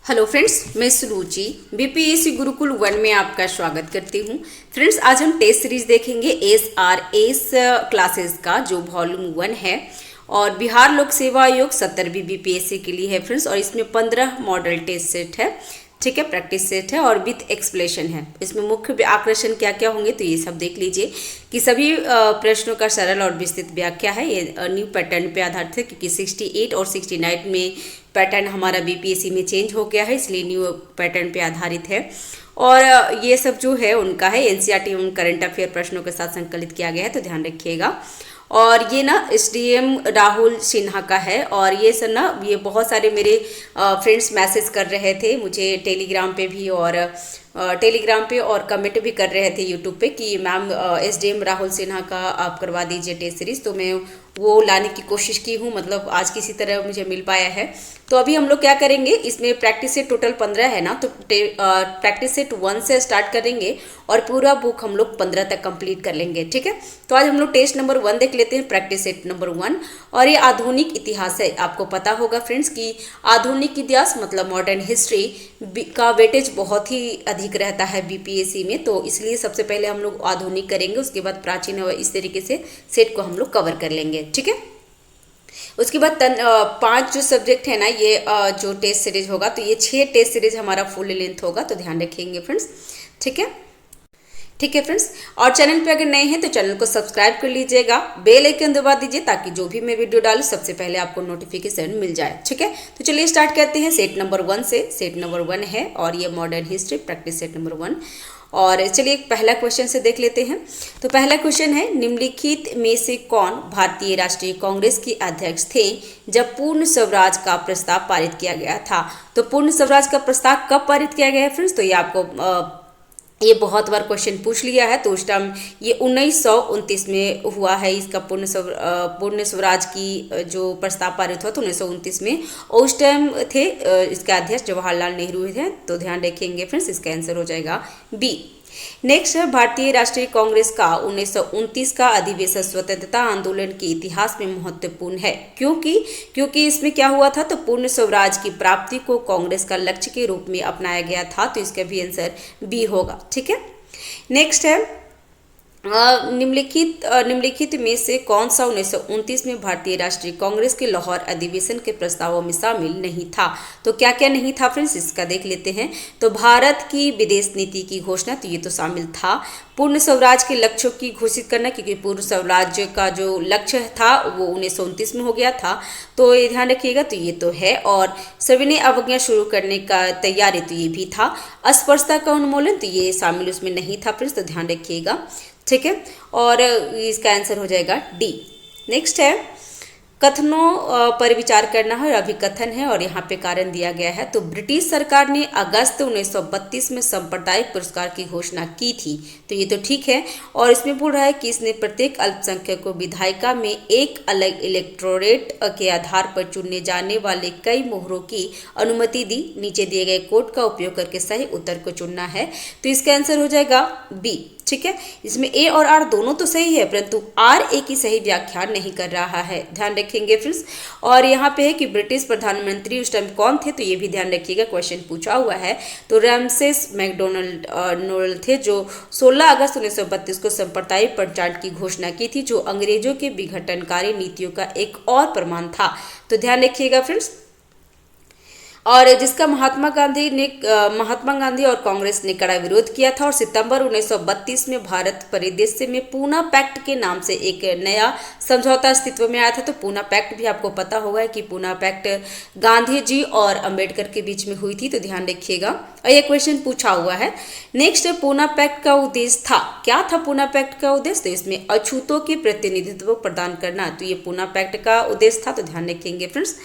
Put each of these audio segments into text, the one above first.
Hello friends, मैं सुरुचि BPSC Gurukul 1 में आपका स्वागत करती हूँ। फ्रेंड्स, आज हम टेस्ट सीरीज देखेंगे एसआरएस क्लासेस का जो वॉल्यूम 1 है और बिहार लोक सेवा आयोग 70वीं बीपीएससी के लिए है फ्रेंड्स। और इसमें 15 मॉडल टेस्ट सेट है, ठीक है, प्रैक्टिस सेट है और विथ एक्सप्लेनेशन है। इसमें मुख्य आकर्षण क्या क्या होंगे तो ये सब देख लीजिए कि सभी प्रश्नों का सरल और विस्तृत व्याख्या है। ये न्यू पैटर्न पे आधारित है क्योंकि 68 और 69 में पैटर्न हमारा बीपीएससी में चेंज हो गया है, इसलिए न्यू पैटर्न पे आधारित है। और ये सब जो है उनका है एनसीईआरटी एवं करंट अफेयर प्रश्नों के साथ संकलित किया गया है, तो ध्यान रखिएगा। और ये ना एसडीएम राहुल सिन्हा का है। और ये सर ना ये बहुत सारे मेरे फ्रेंड्स मैसेज कर रहे थे मुझे टेलीग्राम पे और कमेंट भी कर रहे थे यूट्यूब पे कि मैम एसडीएम राहुल सिन्हा का आप करवा दीजिए टेस्ट सीरीज। तो मैं वो लाने की कोशिश की हूँ, मतलब आज किसी तरह मुझे मिल पाया है। तो अभी हम लोग क्या करेंगे, इसमें प्रैक्टिस सेट टोटल 15 है ना, तो प्रैक्टिस सेट 1 से स्टार्ट करेंगे और पूरा बुक हम लोग 15 तक कंप्लीट कर लेंगे, ठीक है। तो आज हम लोग टेस्ट नंबर 1 देख लेते हैं, प्रैक्टिस सेट नंबर 1। और ये आधुनिक इतिहास है। आपको पता होगा फ्रेंड्स कि आधुनिक इतिहास मतलब मॉडर्न हिस्ट्री का वेटेज बहुत ही अधिक रहता है बीपीएससी में, तो इसलिए सबसे पहले हम लोग आधुनिक करेंगे, उसके बाद प्राचीन, और इस तरीके से सेट को हम लोग कवर कर लेंगे, ठीक है। उसके बाद 5 जो सब्जेक्ट है ना, ये जो टेस्ट सीरीज होगा तो ये 6 टेस्ट सीरीज हमारा फुल लेंथ होगा, तो ध्यान रखेंगे फ्रेंड्स, ठीक है। ठीक है फ्रेंड्स, और चैनल पे अगर नए हैं तो चैनल को सब्सक्राइब कर लीजिएगा, बेल आइकन दबा दीजिए ताकि जो भी मैं वीडियो डालूँ सबसे पहले आपको नोटिफिकेशन मिल जाए, ठीक है। तो चलिए स्टार्ट करते हैं सेट नंबर 1 से। सेट नंबर 1 है और ये modern history practice set number 1। और चलिए पहला क्वेश्चन से देख लेते हैं। तो पहला क्वेश्चन है, निम्नलिखित में से कौन भारतीय राष्ट्रीय कांग्रेस के अध्यक्ष थे जब पूर्ण स्वराज का प्रस्ताव पारित किया गया था। तो पूर्ण स्वराज का प्रस्ताव कब पारित किया गया है फ्रेंड्स, तो ये आपको ये बहुत बार क्वेश्चन पूछ लिया है। तो उस टाइम ये 1929 में हुआ है, इसका पूर्ण स्वराज की जो प्रस्ताव पारित हुआ था 1929 में, और उस टाइम थे इसका अध्यक्ष जवाहरलाल नेहरू थे। तो ध्यान रखेंगे फ्रेंड्स, इसका आंसर हो जाएगा बी। नेक्स्ट है, भारतीय राष्ट्रीय कांग्रेस का 1929 का अधिवेशन स्वतंत्रता आंदोलन के इतिहास में महत्वपूर्ण है क्योंकि इसमें क्या हुआ था, तो पूर्ण स्वराज की प्राप्ति को कांग्रेस का लक्ष्य के रूप में अपनाया गया था, तो इसका भी आंसर बी होगा, ठीक है। नेक्स्ट है, निम्नलिखित में से कौन सा 1929 में भारतीय राष्ट्रीय कांग्रेस के लाहौर अधिवेशन के प्रस्तावों में शामिल नहीं था। तो क्या क्या नहीं था फ्रेंड्स, इसका देख लेते हैं। तो भारत की विदेश नीति की घोषणा, तो ये तो शामिल था। पूर्ण स्वराज के लक्ष्यों की घोषित करना, क्योंकि पूर्ण स्वराज का जो लक्ष्य था वो 1929 में हो गया था, तो ये ध्यान रखिएगा, तो ये तो है। और सविनय अवज्ञा शुरू करने का तैयारी, तो ये भी था। अस्पृश्यता का उन्मूलन, तो ये शामिल उसमें नहीं था फ्रेंड्स, तो ध्यान रखिएगा, ठीक है। और इसका आंसर हो जाएगा डी। नेक्स्ट है, कथनों पर विचार करना है और अभिकथन है, और यहाँ पे कारण दिया गया है। तो ब्रिटिश सरकार ने अगस्त 1932 में सांप्रदायिक पुरस्कार की घोषणा की थी, तो ये तो ठीक है। और इसमें बोल रहा है कि इसने प्रत्येक अल्पसंख्यक को विधायिका में एक अलग इलेक्टोरेट के आधार पर चुने जाने वाले कई मोहरों की अनुमति दी। नीचे दिए गए कोड का उपयोग करके सही उत्तर को चुनना है, तो इसका आंसर हो जाएगा बी, ठीक है। इसमें ए और आर दोनों तो सही है, परंतु आर ए की सही व्याख्या नहीं कर रहा है, ध्यान रखेंगे फ्रेंड्स। और यहाँ पे है कि ब्रिटिश प्रधानमंत्री उस टाइम कौन थे, तो ये भी ध्यान रखिएगा, क्वेश्चन पूछा हुआ है। तो रैमसेस मैकडोनाल्ड थे, जो 16 अगस्त 1932 को सांप्रदायिक पंचायत की घोषणा की थी, जो अंग्रेजों के विघटनकारी नीतियों का एक और प्रमाण था, तो ध्यान रखिएगा फ्रेंड्स। और जिसका महात्मा गांधी और कांग्रेस ने कड़ा विरोध किया था। और सितंबर 1932 में भारत परिदृश्य में पूना पैक्ट के नाम से एक नया समझौता अस्तित्व में आया था। तो पूना पैक्ट भी आपको पता होगा कि पूना पैक्ट गांधी जी और अंबेडकर के बीच में हुई थी, तो ध्यान रखिएगा, और ये क्वेश्चन पूछा हुआ है। नेक्स्ट, पूना पैक्ट का उद्देश्य था, क्या था पूना पैक्ट का उद्देश्य, तो इसमें अछूतों के प्रतिनिधित्व प्रदान करना, तो ये पूना पैक्ट का उद्देश्य था, तो ध्यान रखेंगे फ्रेंड्स,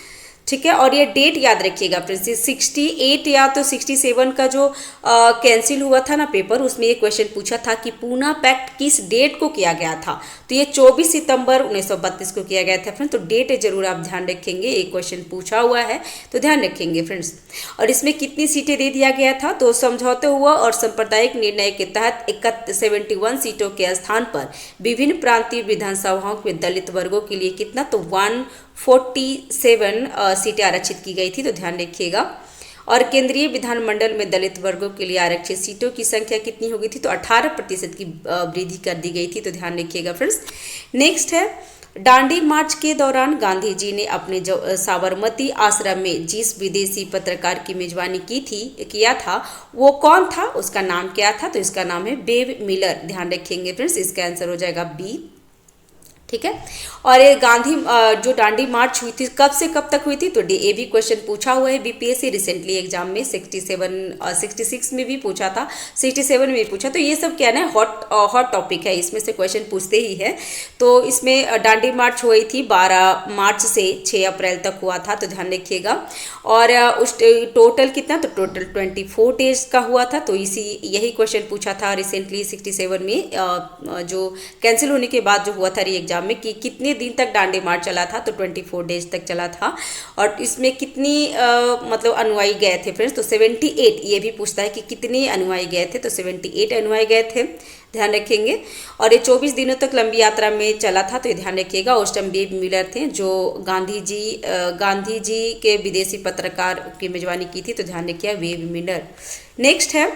ठीक है। और ये डेट याद रखिएगा फ्रेंड्स, 68 या तो 67 का जो कैंसिल हुआ था ना पेपर, उसमें ये क्वेश्चन पूछा था कि पूना पैक्ट किस डेट को किया गया था, तो ये 24 सितंबर 1932 को किया गया था फ्रेंड्स। तो डेट जरूर आप ध्यान रखेंगे, एक क्वेश्चन पूछा हुआ है, तो ध्यान रखेंगे फ्रेंड्स। और इसमें कितनी सीटें दे दिया गया था, तो समझौते हुआ और सांप्रदायिक निर्णय के तहत 71 सीटों के स्थान पर विभिन्न प्रांतीय विधानसभाओं के दलित वर्गों के लिए कितना, तो 147 सीटें आरक्षित की गई थी, तो ध्यान रखिएगा। और केंद्रीय विधानमंडल में दलित वर्गों के लिए आरक्षित सीटों की संख्या कितनी हो गई थी, तो 18% की वृद्धि कर दी गई थी। तो ध्यान रखिएगा फ्रेंड्स। नेक्स्ट है, दांडी मार्च के दौरान गांधी जी ने अपने साबरमती आश्रम में जिस विदेशी पत्रकार की मेजबानी किया था वो कौन था, उसका नाम क्या था, तो इसका नाम है बेब मिलर। ध्यान रखेंगे फ्रेंड्स, इसका आंसर हो जाएगा बी। ठीक है। और ये जो दांडी मार्च हुई थी कब से कब तक हुई थी, तो ये भी क्वेश्चन पूछा हुआ है बीपीएससी रिसेंटली एग्जाम में 67 और 66 में भी पूछा था, 67 में भी पूछा। तो ये सब क्या है, हॉट टॉपिक है, इसमें से क्वेश्चन पूछते ही है। तो इसमें दांडी मार्च हुई थी 12 मार्च से 6 अप्रैल तक हुआ था, तो ध्यान रखिएगा। और उस टोटल कितना, तो टोटल 24 डेज का हुआ था। तो यही क्वेश्चन पूछा था रिसेंटली 67 में, जो कैंसिल होने के बाद जो हुआ था री एग्जाम में, कि कितने दिन तक दांडी मार्च चला था, तो 24 डेज तक चला था। और इसमें कितनी मतलब अनुयायी गए थे फ्रेंड्स, तो 78, ये भी पूछता है कि कितने अनुयायी गए थे, तो 78 अनुयायी गए थे, ध्यान रखेंगे। और ये 24 दिनों तक लंबी यात्रा में चला था, तो ये ध्यान रखिएगा। उस टाइम बेब मिलर थे जो गांधी जी के विदेशी पत्रकार की मेजबानी की थी, तो ध्यान रखिएगा बेब मिलर। नेक्स्ट है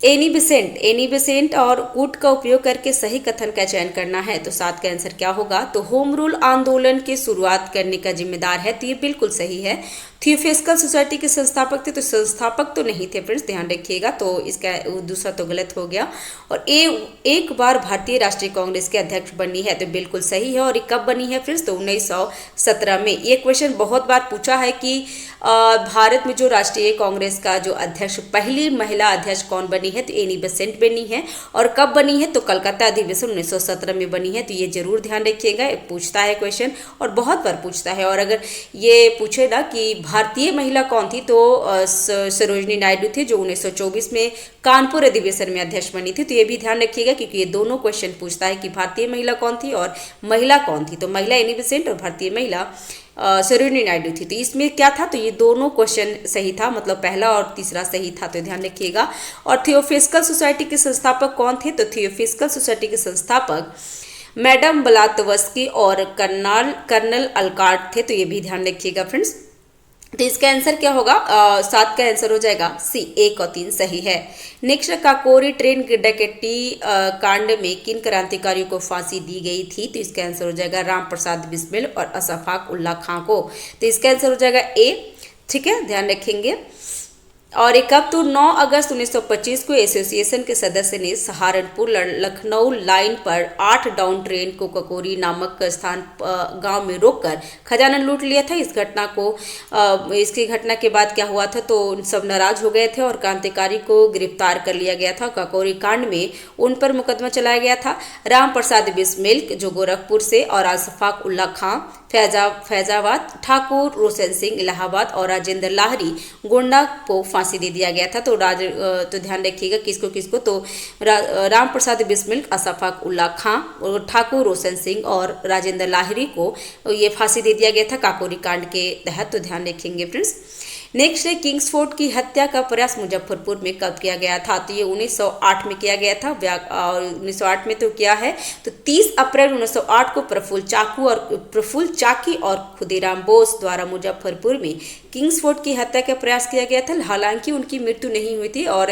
एनी बेसेंट और कूट का उपयोग करके सही कथन का चयन करना है, तो 7 का आंसर क्या होगा, तो होम रूल आंदोलन की शुरुआत करने का जिम्मेदार है, तो ये बिल्कुल सही है। थियोफिजिकल सोसाइटी के संस्थापक थे, तो संस्थापक तो नहीं थे फ्रेंड्स, ध्यान रखिएगा। तो इसका दूसरा तो गलत हो गया। और एक बार भारतीय राष्ट्रीय कांग्रेस के अध्यक्ष बनी है, तो बिल्कुल सही है। और ये कब बनी है फ्रेंड्स, तो 1917 में। ये क्वेश्चन बहुत बार पूछा है कि भारत में जो राष्ट्रीय कांग्रेस का जो अध्यक्ष, पहली महिला अध्यक्ष कौन बनी है, तो एनी बेसेंट बनी है। और कब बनी है, तो कलकत्ता अधिवेशन 1917 में बनी है। तो ये जरूर ध्यान रखिएगा, पूछता है क्वेश्चन और बहुत बार पूछता है। और अगर ये पूछे ना कि भारतीय महिला कौन थी, तो सरोजिनी नायडू थे, जो 1924 में कानपुर अधिवेशन में अध्यक्ष बनी थी। तो ये भी ध्यान रखिएगा, क्योंकि ये दोनों क्वेश्चन पूछता है कि भारतीय महिला कौन थी और महिला कौन थी। तो महिला एनी बेसेंट और भारतीय महिला सरोजिनी नायडू थी। तो इसमें क्या था, तो ये दोनों क्वेश्चन सही था, मतलब पहला और तीसरा सही था, तो ध्यान रखिएगा। और थियोफिजिकल सोसाइटी के संस्थापक कौन थे, तो थियोफिजिकल सोसाइटी के संस्थापक मैडम ब्लात्वस्की और कर्नल अलकार्ट थे। तो ये भी ध्यान रखिएगा फ्रेंड्स। तो इसका आंसर क्या होगा, 7 का आंसर हो जाएगा सी, 1 और 3 सही है। नेक्स्ट, काकोरी ट्रेन डकैती कांड में किन क्रांतिकारियों को फांसी दी गई थी, तो इसका आंसर हो जाएगा राम प्रसाद बिस्मिल और अशफाक उल्लाह खां को। तो इसका आंसर हो जाएगा ए। ठीक है, ध्यान रखेंगे। और एक कब, तो 9 अगस्त 1925 को एसोसिएशन के सदस्य ने सहारनपुर लखनऊ लाइन पर 8 डाउन ट्रेन को ककोरी नामक स्थान गांव में रोककर खजाना लूट लिया था। इसकी घटना के बाद क्या हुआ था, तो सब नाराज हो गए थे और क्रांतिकारी को गिरफ्तार कर लिया गया था। ककोरी कांड में उन पर मुकदमा चलाया गया था। राम प्रसाद बिस्मिल जो गोरखपुर से, और अशफाक उल्लाह खां फैजाबाद, ठाकुर रोशन सिंह इलाहाबाद और राजेंद्र लाहिरी गोंडा को फांसी दे दिया गया था। तो ध्यान रखिएगा किसको, तो राम प्रसाद बिस्मिल, अशफाक उल्लाह खां, ठाकुर रोशन सिंह और राजेंद्र लाहिरी को ये फांसी दे दिया गया था काकोरी कांड के तहत। तो ध्यान रखेंगे फ्रेंड्स। नेक्स्ट है, किंग्सफोर्ड की हत्या का प्रयास मुजफ्फरपुर में कब किया गया था, तो ये 1908 में किया गया था। और 1908 में तो क्या है, तो 30 अप्रैल 1908 को प्रफुल्ल चाकी और खुदीराम बोस द्वारा मुजफ्फरपुर में किंग्सफोर्ड की हत्या का प्रयास किया गया था। हालांकि उनकी मृत्यु नहीं हुई थी, और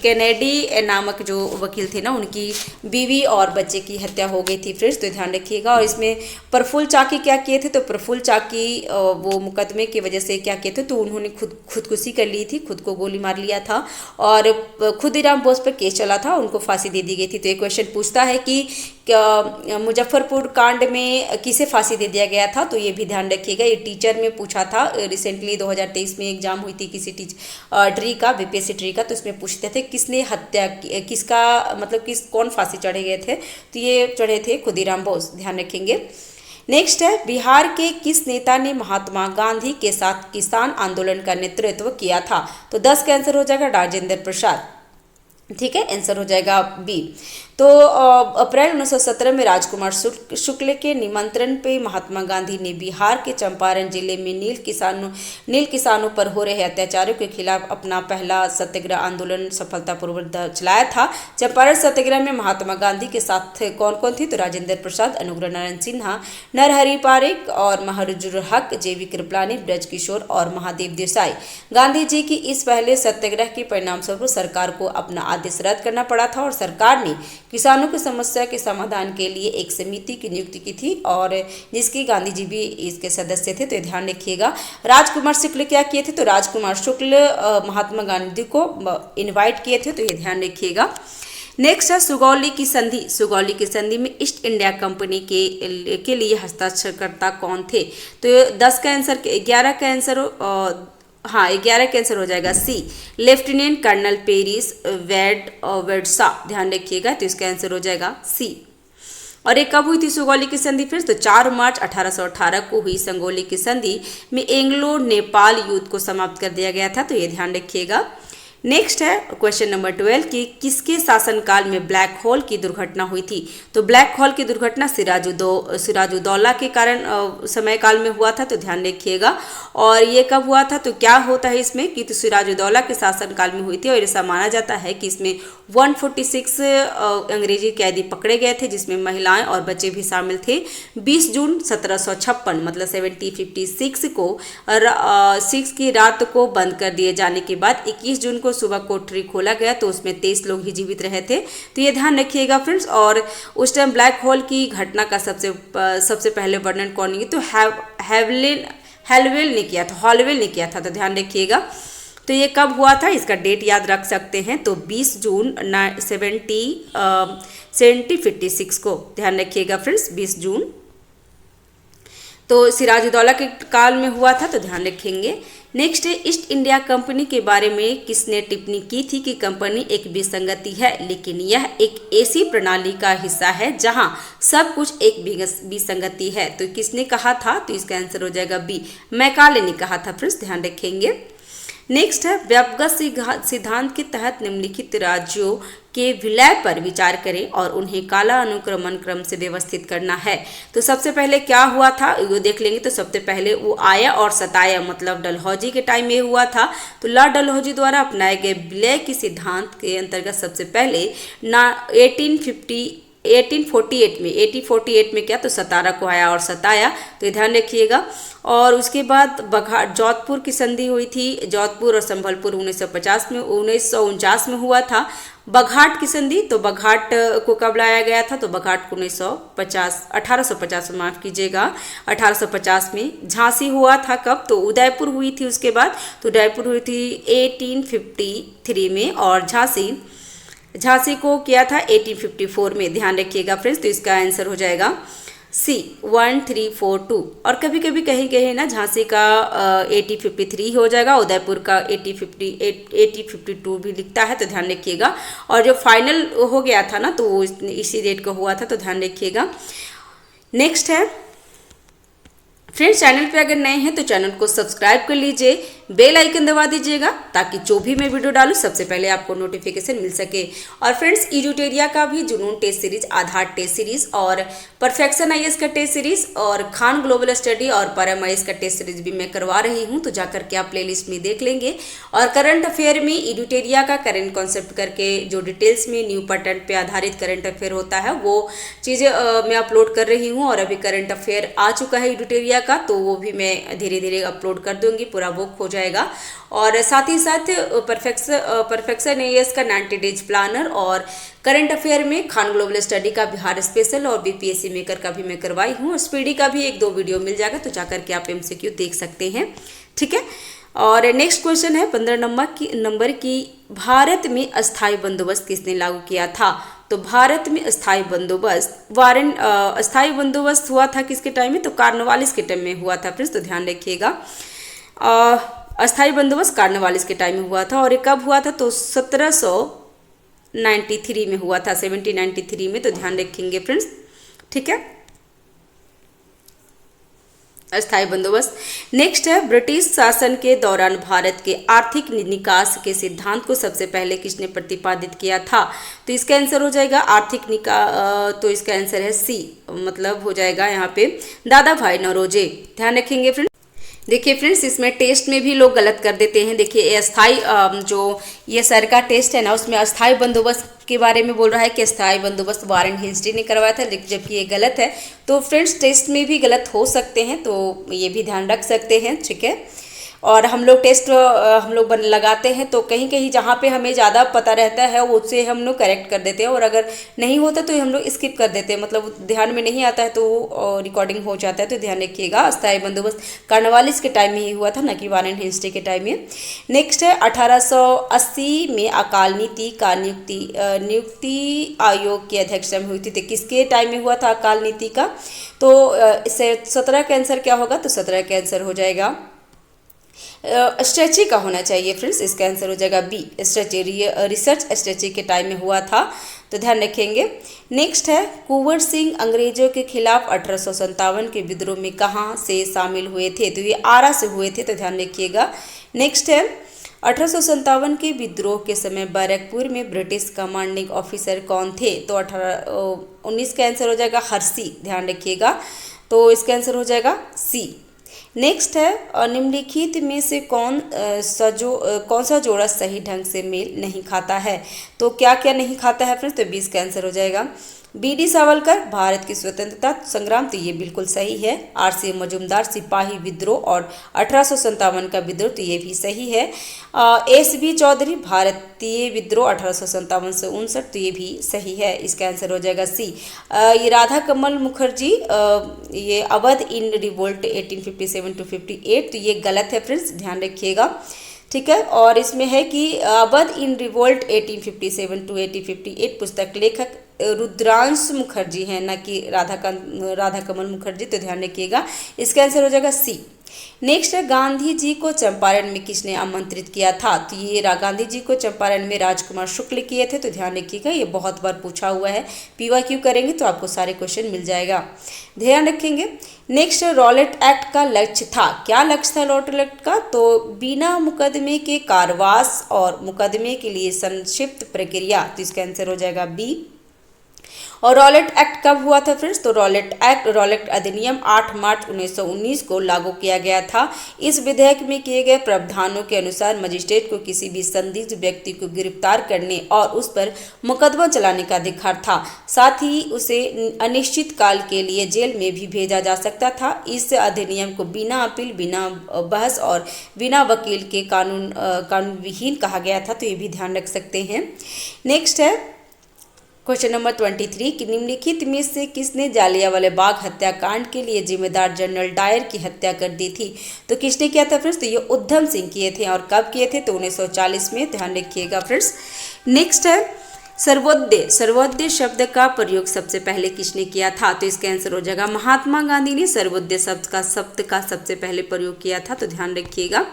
कैनेडी नामक जो वकील थे ना, उनकी बीवी और बच्चे की हत्या हो गई थी फ्रेंड्स। तो ध्यान रखिएगा। और इसमें प्रफुल्ल चाकी क्या किए थे, तो प्रफुल्ल चाकी वो मुकदमे की वजह से क्या किए थे, तो उन्होंने खुदकुशी कर ली थी, खुद को गोली मार लिया था। और खुदीराम बोस पर केस चला था, उनको फांसी दे दी गई थी। तो एक क्वेश्चन पूछता है कि मुजफ्फरपुर कांड में किसे फांसी दे दिया गया था, तो ये भी ध्यान रखिएगा। ये टीचर में पूछा था, रिसेंटली 2023 में एग्जाम हुई थी किसी ट्री का, बीपीएससी ट्री का। तो इसमें पूछते थे किसने हत्या, किसका मतलब कौन फांसी चढ़े गए थे, तो ये चढ़े थे खुदीराम बोस, ध्यान रखेंगे। नेक्स्ट है, बिहार के किस नेता ने महात्मा गांधी के साथ किसान आंदोलन का नेतृत्व किया था, तो 10 का आंसर हो जाएगा राजेंद्र प्रसाद। ठीक है, आंसर हो जाएगा बी। तो अप्रैल 1917 में राजकुमार शुक्ल के निमंत्रण पे महात्मा गांधी ने बिहार के चंपारण जिले में नील किसानों पर हो रहे अत्याचारों के खिलाफ अपना पहला सत्याग्रह आंदोलन सफलतापूर्वक चलाया था। चंपारण सत्याग्रह में महात्मा गांधी के साथ कौन कौन थे? तो राजेंद्र प्रसाद, अनुग्रह नारायण सिन्हा, नरहरि पारेख और महारुजुर हक, जेवी कृपलानी, ब्रज किशोर और महादेव देसाई। गांधी जी की इस पहले सत्याग्रह के परिणाम स्वरूप सरकार को अपना आदेश रद्द करना पड़ा था और सरकार ने किसानों की समस्या के समाधान के लिए एक समिति की नियुक्ति की थी और जिसकी गांधी जी भी इसके सदस्य थे। तो ध्यान रखिएगा। राजकुमार शुक्ल क्या किए थे? तो राजकुमार शुक्ल महात्मा गांधी को इनवाइट किए थे। तो ये ध्यान रखिएगा। नेक्स्ट है सुगौली की संधि। सुगौली की संधि में ईस्ट इंडिया कंपनी के लिए हस्ताक्षरकर्ता कौन थे? तो 10 का आंसर, 11 का आंसर, हाँ 11 का आंसर हो जाएगा सी, लेफ्टिनेंट कर्नल पेरिस वेडसा। ध्यान रखिएगा। तो इसका आंसर हो जाएगा सी। और ये कब हुई थी सुगौली की संधि फ्रेंड्स? तो 4 मार्च 1818 को हुई सुगौली की संधि में एंग्लो नेपाल युद्ध को समाप्त कर दिया गया था। तो ये ध्यान रखिएगा। नेक्स्ट है क्वेश्चन नंबर 12 कि किसके शासनकाल में ब्लैक होल की दुर्घटना हुई थी? तो ब्लैक होल की दुर्घटना सिराजुद्दौला के कारण समय काल में हुआ था। तो ध्यान रखिएगा। और ये कब हुआ था? तो क्या होता है इसमें कि तो सिराजुद्दौला के शासनकाल में हुई थी और ऐसा माना जाता है कि इसमें 146 अंग्रेजी कैदी पकड़े गए थे जिसमें महिलाएं और बच्चे भी शामिल थे। 20 जून 1756 मतलब 1756 को 6 की रात को बंद कर दिए जाने के बाद 21 जून को सुबह कोठरी खोला गया तो उसमें 23 लोग ही जीवित रहे थे। तो ये ध्यान रखिएगा फ्रेंड्स। और उस टाइम ब्लैक होल की घटना का सबसे पहले वर्णन कौन ने? तो हॉलवेल ने किया था। तो ध्यान रखिएगा। तो ये कब हुआ था इसका डेट याद रख सकते हैं। तो 20 जून 1756 को। ध्यान रखिएगा फ्रेंड्स, 20 जून तो सिराजुद्दौला के काल में हुआ था। तो ध्यान रखेंगे। नेक्स्ट है ईस्ट इंडिया कंपनी के बारे में किसने टिप्पणी की थी कि कंपनी एक विसंगति है लेकिन यह एक ऐसी प्रणाली का हिस्सा है जहां सब कुछ एक विसंगति है। तो किसने कहा था? तो इसका आंसर हो जाएगा बी, मैकाले ने कहा था फ्रेंड्स। ध्यान रखेंगे। नेक्स्ट है व्यापक सिद्धांत के तहत निम्नलिखित राज्यों के विलय पर विचार करें और उन्हें काला अनुक्रमण क्रम से व्यवस्थित करना है। तो सबसे पहले क्या हुआ था वो देख लेंगे। तो सबसे पहले वो आया और सताया मतलब डलहौजी के टाइम में हुआ था। तो लॉर्ड डलहौजी द्वारा अपनाए गए विलय के सिद्धांत के अंतर्गत सबसे पहले 1848 में क्या? तो सतारा को आया और सताया। तो ध्यान रखिएगा। और उसके बाद जोधपुर की संधि हुई थी। जोधपुर और संभलपुर 1949 में हुआ था। बघाट की संधि, तो बघाट को कब लाया गया था? तो बघाट को 1850 माफ कीजिएगा 1850 में। झांसी हुआ था कब? तो उदयपुर हुई थी उसके बाद। तो उदयपुर हुई थी 1853 में और झांसी को किया था 1854 में। ध्यान रखिएगा फ्रेंड्स। तो इसका आंसर हो जाएगा सी 1342। और कभी कभी कहीं कहीं ना झांसी का 1853 हो जाएगा, उदयपुर का 1852 भी लिखता है। तो ध्यान रखिएगा। और जो फाइनल हो गया था ना तो वो इसी डेट का हुआ था। तो ध्यान रखिएगा। नेक्स्ट है फ्रेंड्स, चैनल पे अगर नए हैं तो चैनल को सब्सक्राइब कर लीजिए, बेल आइकन दबा दीजिएगा ताकि जो भी मैं वीडियो डालूं सबसे पहले आपको नोटिफिकेशन मिल सके। और फ्रेंड्स इडुटेरिया का भी जुनून टेस्ट सीरीज, आधार टेस्ट सीरीज और परफेक्शन आईएएस का टेस्ट सीरीज और खान ग्लोबल स्टडी और परम आईएएस का टेस्ट सीरीज भी मैं करवा रही हूं। तो जाकर के आप प्लेलिस्ट में देख लेंगे। और करंट अफेयर में इडुटेरिया का करंट कॉन्सेप्ट करके जो डिटेल्स में न्यू पैटर्न पे आधारित करंट अफेयर होता है वो चीज़ें मैं अपलोड कर रही हूँ। और अभी करंट अफेयर आ चुका है इडुटेरिया का, तो वो भी मैं धीरे धीरे अपलोड कर दूंगी, पूरा बुक हो जाएगा। और साथ ही साथ परफेक्शन आईएएस का 90 डेज प्लानर और करंट अफेयर में खान ग्लोबल स्टडी का बिहार स्पेशल और बीपीएससी मेकर का भी मैं करवाई हूँ। और स्पीडी का भी 1-2 वीडियो मिल जाएगा, तो जाकर के आप एमसीक्यू देख सकते हैं। ठीक है। और नेक्स्ट क्वेश्चन है 15 नंबर की भारत में अस्थायी बंदोबस्त किसने लागू किया था? तो भारत में अस्थायी बंदोबस्त हुआ था किसके टाइम में? तो कार्नवालिस के टाइम में हुआ था फ्रेंड्स। तो ध्यान रखिएगा। अस्थायी बंदोबस्त कार्नवालिस के टाइम में हुआ था। और ये कब हुआ था? तो 1793 में हुआ था, 1793 में। तो ध्यान रखेंगे फ्रेंड्स। ठीक है। अस्थायी बंदोबस्त। नेक्स्ट है, ब्रिटिश शासन के दौरान भारत के आर्थिक निकास के सिद्धांत को सबसे पहले किसने प्रतिपादित किया था? तो इसका आंसर हो जाएगा आर्थिक निकास, तो इसका आंसर है सी, मतलब हो जाएगा यहाँ पे दादा भाई नौरोजी। ध्यान रखेंगे फ्रेंड्स। देखिए फ्रेंड्स, इसमें टेस्ट में भी लोग गलत कर देते हैं। देखिए ये अस्थाई जो ये सर का टेस्ट है ना, उसमें अस्थाई बंदोबस्त के बारे में बोल रहा है कि अस्थाई बंदोबस्त वारेन हेस्टी ने करवाया था, जबकि ये गलत है। तो फ्रेंड्स टेस्ट में भी गलत हो सकते हैं, तो ये भी ध्यान रख सकते हैं, ठीक है। और हम लोग टेस्ट हम लोग लगाते हैं तो कहीं कहीं जहाँ पे हमें ज़्यादा पता रहता है उससे हम लोग करेक्ट कर देते हैं, और अगर नहीं होता तो हम लोग स्किप कर देते हैं, मतलब ध्यान में नहीं आता है तो रिकॉर्डिंग हो जाता है। तो ध्यान रखिएगा, अस्थायी बंदोबस्त कॉर्नवालिस के टाइम में ही हुआ था, ना कि वारेन हेस्टी के टाइम में। नेक्स्ट है, 1880 में अकाल नीति का नियुक्ति आयोग की अध्यक्षता में हुई थी। तो किसके टाइम में हुआ था अकाल नीति का? तो इससे 17 का आंसर क्या होगा? तो 17 का आंसर हो जाएगा स्ट्रेची का होना चाहिए फ्रेंड्स। इसका आंसर हो जाएगा बी, स्ट्रेची। रिसर्च स्ट्रेची के टाइम में हुआ था, तो ध्यान रखेंगे। नेक्स्ट है, कुंवर सिंह अंग्रेजों के खिलाफ 1857 के विद्रोह में कहाँ से शामिल हुए थे? तो ये आरा से हुए थे, तो ध्यान रखिएगा। नेक्स्ट है, 1857 के विद्रोह के समय बैरकपुर में ब्रिटिश कमांडिंग ऑफिसर कौन थे? तो 19 का आंसर हो जाएगा हर्सी। ध्यान रखिएगा, तो इसका आंसर हो जाएगा सी। नेक्स्ट है, निम्नलिखित में से कौन सा जोड़ा सही ढंग से मेल नहीं खाता है? तो क्या क्या नहीं खाता है फ्रेंड्स? तो 20 का आंसर हो जाएगा बी.डी. सावरकर, भारत की स्वतंत्रता संग्राम, तो ये बिल्कुल सही है। आर.सी. मजूमदार, सिपाही विद्रोह और 1857 का विद्रोह, तो ये भी सही है। एस.बी. चौधरी, भारतीय विद्रोह 1857 से 59, तो ये भी सही है। इसका आंसर हो जाएगा सी। ये राधा कमल मुखर्जी, ये अवध इन रिवोल्ट 1857 to 58, तो ये गलत है फ्रेंड्स, ध्यान रखिएगा, ठीक है। और इसमें है कि अवध इन रिवोल्ट 1857 to 1858 पुस्तक लेखक रुद्रांश मुखर्जी हैं, न कि राधा कमल मुखर्जी, तो ध्यान रखिएगा। इसका आंसर हो जाएगा सी। नेक्स्ट है, गांधी जी को चंपारण में किसने आमंत्रित किया था? तो ये गांधी जी को चंपारण में राजकुमार शुक्ल किए थे, तो ध्यान रखिएगा, ये बहुत बार पूछा हुआ है। PYQ करेंगे तो आपको सारे क्वेश्चन मिल जाएगा, ध्यान रखेंगे। नेक्स्ट, रॉलेट एक्ट का लक्ष्य था, क्या लक्ष्य था रॉलेट एक्ट का? तो बिना मुकदमे के कारवास और मुकदमे के लिए संक्षिप्त प्रक्रिया, तो इसका आंसर हो जाएगा बी। और रॉलेट एक्ट कब हुआ था फ्रेंड्स? तो रॉलेट अधिनियम 8 मार्च 1919 को लागू किया गया था। इस विधेयक में किए गए प्रावधानों के अनुसार मजिस्ट्रेट को किसी भी संदिग्ध व्यक्ति को गिरफ्तार करने और उस पर मुकदमा चलाने का अधिकार था। साथ ही उसे अनिश्चित काल के लिए जेल में भी भेजा जा सकता था। इस अधिनियम को बिना अपील, बिना बहस और बिना वकील के कानून विहीन कहा गया था, तो ये भी ध्यान रख सकते हैं। नेक्स्ट है क्वेश्चन नंबर 23 कि निम्नलिखित में से किसने जालियांवाला बाग हत्याकांड के लिए जिम्मेदार जनरल डायर की हत्या कर दी थी? तो किसने किया था फ्रेंड्स? तो ये उधम सिंह किए थे, और कब किए थे? तो 1940 में, ध्यान रखिएगा फ्रेंड्स। नेक्स्ट है, सर्वोदय शब्द का प्रयोग सबसे पहले किसने किया था? तो इसका आंसर हो जाएगा महात्मा गांधी ने सर्वोदय शब्द का सबसे पहले प्रयोग किया था, तो ध्यान रखिएगा।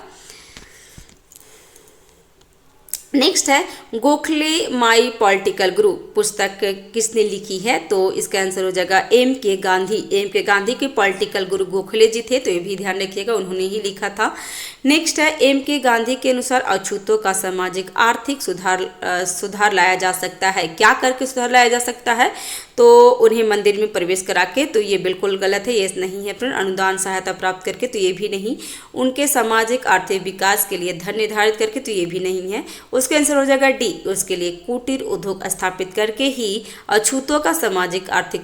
नेक्स्ट है, गोखले माई पॉलिटिकल ग्रुप पुस्तक किसने लिखी है? तो इसका आंसर हो जाएगा M.K. गांधी के पॉलिटिकल गुरु गोखले जी थे, तो ये भी ध्यान रखिएगा, उन्होंने ही लिखा था। नेक्स्ट है, M.K. गांधी के अनुसार अछूतों का सामाजिक आर्थिक सुधार लाया जा सकता है, क्या करके सुधार लाया जा सकता है? तो उन्हें मंदिर में प्रवेश करा के, तो ये बिल्कुल गलत है, ये नहीं है फ्रेंड। अनुदान सहायता प्राप्त करके, तो ये भी नहीं। उनके सामाजिक आर्थिक विकास के लिए धन निर्धारित करके, तो ये भी नहीं है। उसका आंसर हो जाएगा डी, उसके लिए कुटीर उद्योग स्थापित करके ही अछूतों का सामाजिक आर्थिक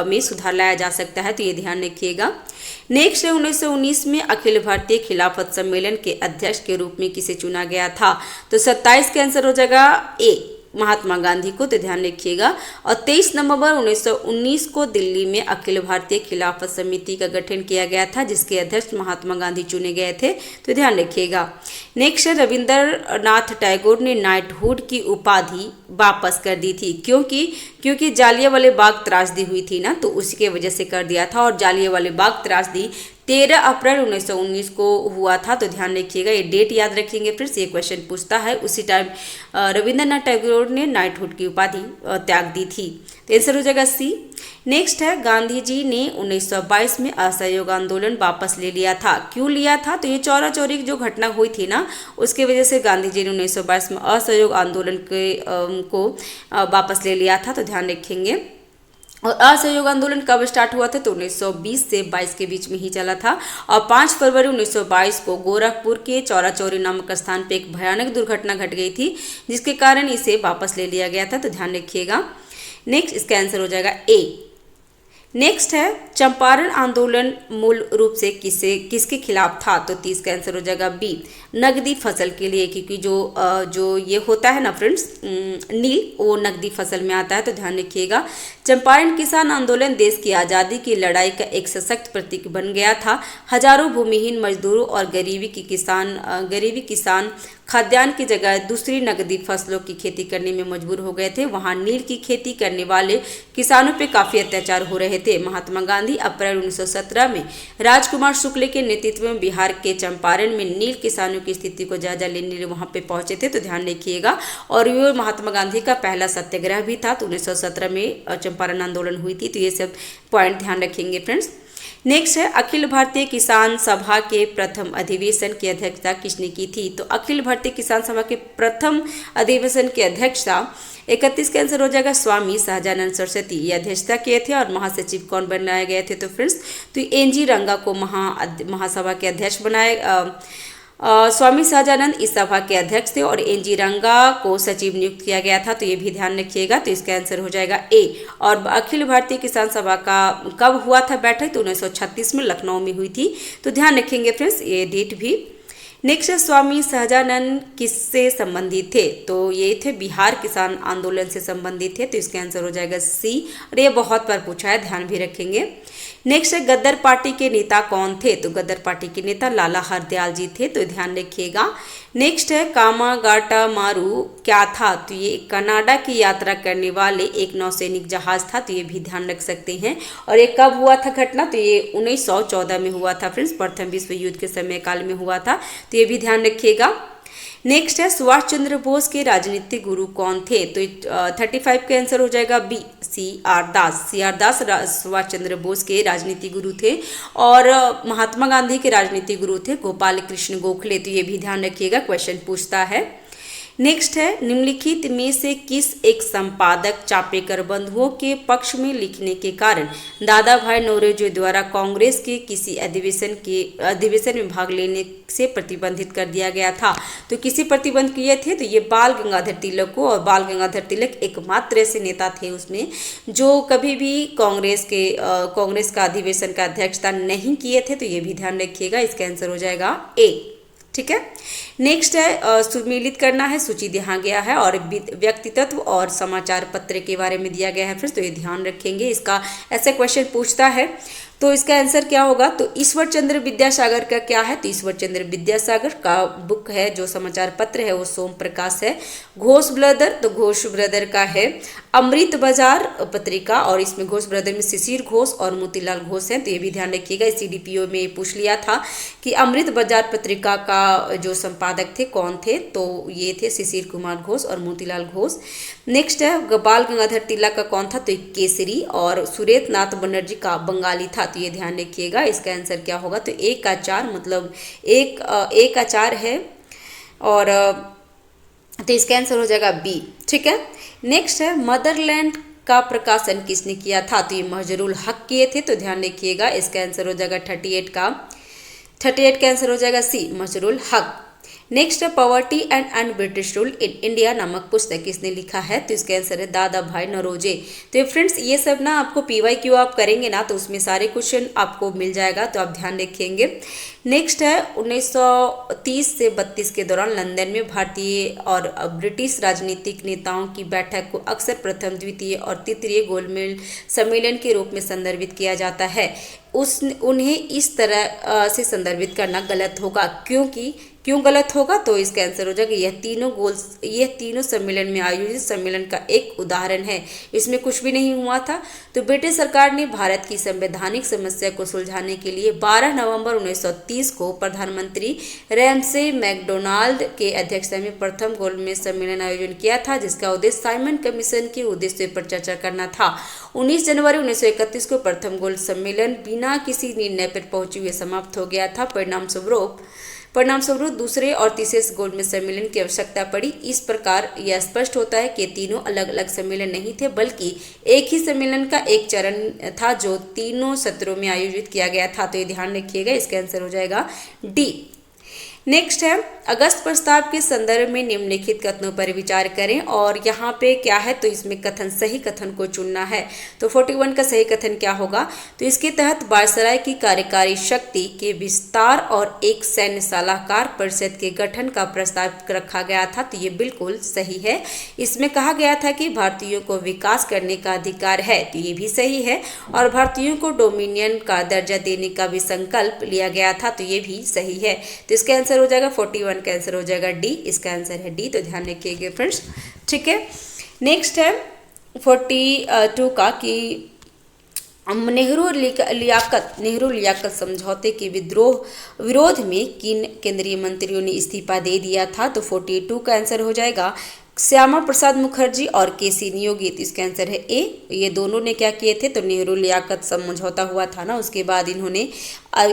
में सुधार लाया जा सकता है, तो ये ध्यान रखिएगा। नेक्स्ट है, 1919 में अखिल भारतीय खिलाफत सम्मेलन के अध्यक्ष के रूप में किसे चुना गया था? तो 27 का आंसर हो जाएगा ए, महात्मा गांधी को, तो ध्यान रखिएगा। और 23 नवंबर 1919 को दिल्ली में अखिल भारतीय खिलाफत समिति का गठन किया गया था, जिसके अध्यक्ष महात्मा गांधी चुने गए थे, तो ध्यान रखिएगा। नेक्स्ट, रविंद्रनाथ टैगोर ने नाइटहुड की उपाधि वापस कर दी थी, क्योंकि जालियांवाला बाग त्रासदी हुई थी ना, तो उसी के वजह से कर दिया था। और जालियांवाला बाग त्रासदी 13 अप्रैल 1919 को हुआ था, तो ध्यान रखिएगा, ये डेट याद रखेंगे फ्रेंड्स, ये क्वेश्चन पूछता है। उसी टाइम रविंद्रनाथ टैगोर ने नाइटहुड की उपाधि त्याग दी थी, तो आंसर हो जाएगा सी। नेक्स्ट है, गांधी जी ने 1922 में असहयोग आंदोलन वापस ले लिया था, क्यों लिया था? तो ये चौरा चौरी की जो घटना हुई थी ना, उसके वजह से गांधी जी ने 1922 में असहयोग आंदोलन को वापस ले लिया था, तो ध्यान रखेंगे। और असहयोग आंदोलन कब स्टार्ट हुआ था? तो 1920 से 22 के बीच में ही चला था। और 5 फरवरी 1922 को गोरखपुर के चौरा चौरी नामक स्थान पे एक भयानक दुर्घटना घट गई थी, जिसके कारण इसे वापस ले लिया गया था, तो ध्यान रखिएगा। नेक्स्ट, इसका आंसर हो जाएगा ए। नेक्स्ट है, चंपारण आंदोलन मूल रूप से किसके खिलाफ था? तो 30 का आंसर हो जाएगा बी, नकदी फसल के लिए, क्योंकि जो ये होता है ना फ्रेंड्स, नील, वो नकदी फसल में आता है, तो ध्यान रखिएगा। चंपारण किसान आंदोलन देश की आज़ादी की लड़ाई का एक सशक्त प्रतीक बन गया था। हजारों भूमिहीन मजदूरों और गरीबी किसान खाद्यान्न की जगह दूसरी नकदी फसलों की खेती करने में मजबूर हो गए थे। वहां नील की खेती करने वाले किसानों पे काफ़ी अत्याचार हो रहे थे। महात्मा गांधी अप्रैल 1917 में राजकुमार शुक्ल के नेतृत्व में बिहार के चंपारण में नील किसानों की स्थिति को जायजा लेने लिए वहां पे पहुंचे थे, तो ध्यान रखिएगा। और ये महात्मा गांधी का पहला सत्याग्रह भी था, तो 1917 में चंपारण आंदोलन हुई थी, तो ये सब पॉइंट ध्यान रखेंगे फ्रेंड्स। नेक्स्ट है, अखिल भारतीय किसान सभा के प्रथम अधिवेशन की अध्यक्षता किसने की थी? तो अखिल भारतीय किसान सभा के प्रथम अधिवेशन की अध्यक्षता 31 का आंसर हो जाएगा स्वामी सहजानंद सरस्वती, ये अध्यक्षता किए थे। और महासचिव कौन बनाए गए थे? तो फ्रेंड्स, तो एनजी रंगा को महासभा के अध्यक्ष बनाए। स्वामी सहजानंद इस सभा के अध्यक्ष थे और एनजी रंगा को सचिव नियुक्त किया गया था, तो ये भी ध्यान रखिएगा, तो इसका आंसर हो जाएगा ए। और अखिल भारतीय किसान सभा का कब हुआ था बैठक? तो 1936 में लखनऊ में हुई थी, तो ध्यान रखेंगे फ्रेंड्स ये डेट भी। नेक्स्ट, स्वामी सहजानंद किससे संबंधित थे? तो ये थे बिहार किसान आंदोलन से संबंधित थे, तो इसका आंसर हो जाएगा सी। और ये बहुत बार पूछा है, ध्यान भी रखेंगे। नेक्स्ट है, गद्दर पार्टी के नेता कौन थे? तो गद्दर पार्टी के नेता लाला हरदयाल जी थे, तो ध्यान रखिएगा। नेक्स्ट है, कामागाटा मारू क्या था? तो ये कनाडा की यात्रा करने वाले एक नौसैनिक जहाज था, तो ये भी ध्यान रख सकते हैं। और ये कब हुआ था घटना? तो ये 1914 में हुआ था फ्रेंड्स, प्रथम विश्व युद्ध के समय काल में हुआ था, तो ये भी ध्यान रखिएगा। नेक्स्ट है, सुभाष चंद्र बोस के राजनीतिक गुरु कौन थे? तो 35 का आंसर हो जाएगा बी, सी आर दास सुभाष चंद्र बोस के राजनीतिक गुरु थे। और महात्मा गांधी के राजनीतिक गुरु थे गोपाल कृष्ण गोखले, तो ये भी ध्यान रखिएगा, क्वेश्चन पूछता है। नेक्स्ट है, निम्नलिखित में से किस एक संपादक चापेकर बंधुओं के पक्ष में लिखने के कारण दादा भाई नौरोजी द्वारा कांग्रेस के किसी अधिवेशन में भाग लेने से प्रतिबंधित कर दिया गया था? तो किसी प्रतिबंध किए थे? तो ये बाल गंगाधर तिलक को। और बाल गंगाधर तिलक एकमात्र ऐसे नेता थे उसमें जो कभी भी कांग्रेस का अधिवेशन का अध्यक्षता नहीं किए थे, तो ये भी ध्यान रखिएगा, इसका आंसर हो जाएगा ए। ठीक है। नेक्स्ट है, सुमेलित करना है, सूची दिया गया है और व्यक्तित्व और समाचार पत्र के बारे में दिया गया है फ्रेंड्स, तो ये ध्यान रखेंगे। इसका ऐसे क्वेश्चन पूछता है, तो इसका आंसर क्या होगा? तो ईश्वर चंद्र विद्यासागर का क्या है? तो ईश्वर चंद्र विद्यासागर का बुक है, जो समाचार पत्र है वो सोम प्रकाश है। घोष ब्रदर, तो घोष ब्रदर का है अमृत बाजार पत्रिका, और इसमें घोष ब्रदर में शिशिर घोष और मोतीलाल घोष हैं, तो ये भी ध्यान रखिएगा। CDPO में पूछ लिया था कि अमृत बाजार पत्रिका का जो संपादक थे कौन थे, तो ये थे शिशिर कुमार घोष और मोतीलाल घोष। नेक्स्ट है, बाल गंगाधर तिलक का कौन था? तो केसरी, और सुरेश नाथ बनर्जी का बंगाली था, तो ये ध्यान रखिएगा। इसका आंसर क्या होगा? तो एक का चार, मतलब एक का चार है, और तो इसका आंसर हो जाएगा बी। ठीक है। नेक्स्ट है, मदरलैंड का प्रकाशन किसने किया था? तो ये महजरूल हक किए थे, तो ध्यान रखिएगा। इसका आंसर हो जाएगा 38 का आंसर हो जाएगा सी, महजरूल हक। नेक्स्ट है, poverty and British rule in India नामक पुस्तक किसने लिखा है? तो इसका आंसर है दादा भाई नौरोजी। तो फ्रेंड्स, ये सब ना आपको PYQ आप करेंगे ना, तो उसमें सारे क्वेश्चन आपको मिल जाएगा, तो आप ध्यान रखेंगे। नेक्स्ट है, 1930 से 32 के दौरान लंदन में भारतीय और ब्रिटिश राजनीतिक नेताओं की बैठक को अक्सर प्रथम, द्वितीय और तृतीय गोलमेज सम्मेलन के रूप में संदर्भित किया जाता है। उन्हें इस तरह से संदर्भित करना गलत होगा, क्योंकि क्यों गलत होगा? तो इसका आंसर हो जाएगा यह तीनों सम्मेलन में आयोजित सम्मेलन का एक उदाहरण है, इसमें कुछ भी नहीं हुआ था। तो ब्रिटिश सरकार ने भारत की संवैधानिक समस्या को सुलझाने के लिए 12 नवंबर 1930 को प्रधानमंत्री रैमसे मैकडोनाल्ड के अध्यक्षता में प्रथम गोलमेज सम्मेलन आयोजन किया था, जिसका उद्देश्य साइमन कमीशन के उद्देश्य पर चर्चा करना था। 19 जनवरी 1931 को प्रथम गोल सम्मेलन बिना किसी निर्णय पर पहुंचे हुए समाप्त हो गया था। परिणामस्वरूप दूसरे और तीसरे गोलमेज सम्मेलन की आवश्यकता पड़ी। इस प्रकार यह स्पष्ट होता है कि तीनों अलग अलग सम्मेलन नहीं थे, बल्कि एक ही सम्मेलन का एक चरण था जो तीनों सत्रों में आयोजित किया गया था। तो ये ध्यान रखिएगा, इसका आंसर हो जाएगा डी। नेक्स्ट है, अगस्त प्रस्ताव के संदर्भ में निम्नलिखित कथनों पर विचार करें। और यहाँ पे क्या है, तो इसमें कथन, सही कथन को चुनना है। तो 41 का सही कथन क्या होगा? तो इसके तहत वायसराय की कार्यकारी शक्ति के विस्तार और एक सैन्य सलाहकार परिषद के गठन का प्रस्ताव रखा गया था। तो ये बिल्कुल सही है। इसमें कहा गया था कि भारतीयों को विकास करने का अधिकार है, तो ये भी सही है। और भारतीयों को डोमिनियन का दर्जा देने का भी संकल्प लिया गया था, तो ये भी सही है। तो इसका आंसर हो जाएगा 41 का आंसर हो जाएगा डी। इसका आंसर है डी, तो ध्यान रखिएगा फ्रेंड्स, ठीक है। नेक्स्ट है 42 का कि नेहरू लियाकत समझौते के विरोध में किन केंद्रीय मंत्रियों ने इस्तीफा दे दिया था? तो 42 का आंसर हो जाएगा श्यामा प्रसाद मुखर्जी और केसी नियोगी। तो इसका आंसर है ए। ये दोनों ने क्या किए थे? तो नेहरू लियाकत समझौता हुआ था ना, उसके बाद इन्होंने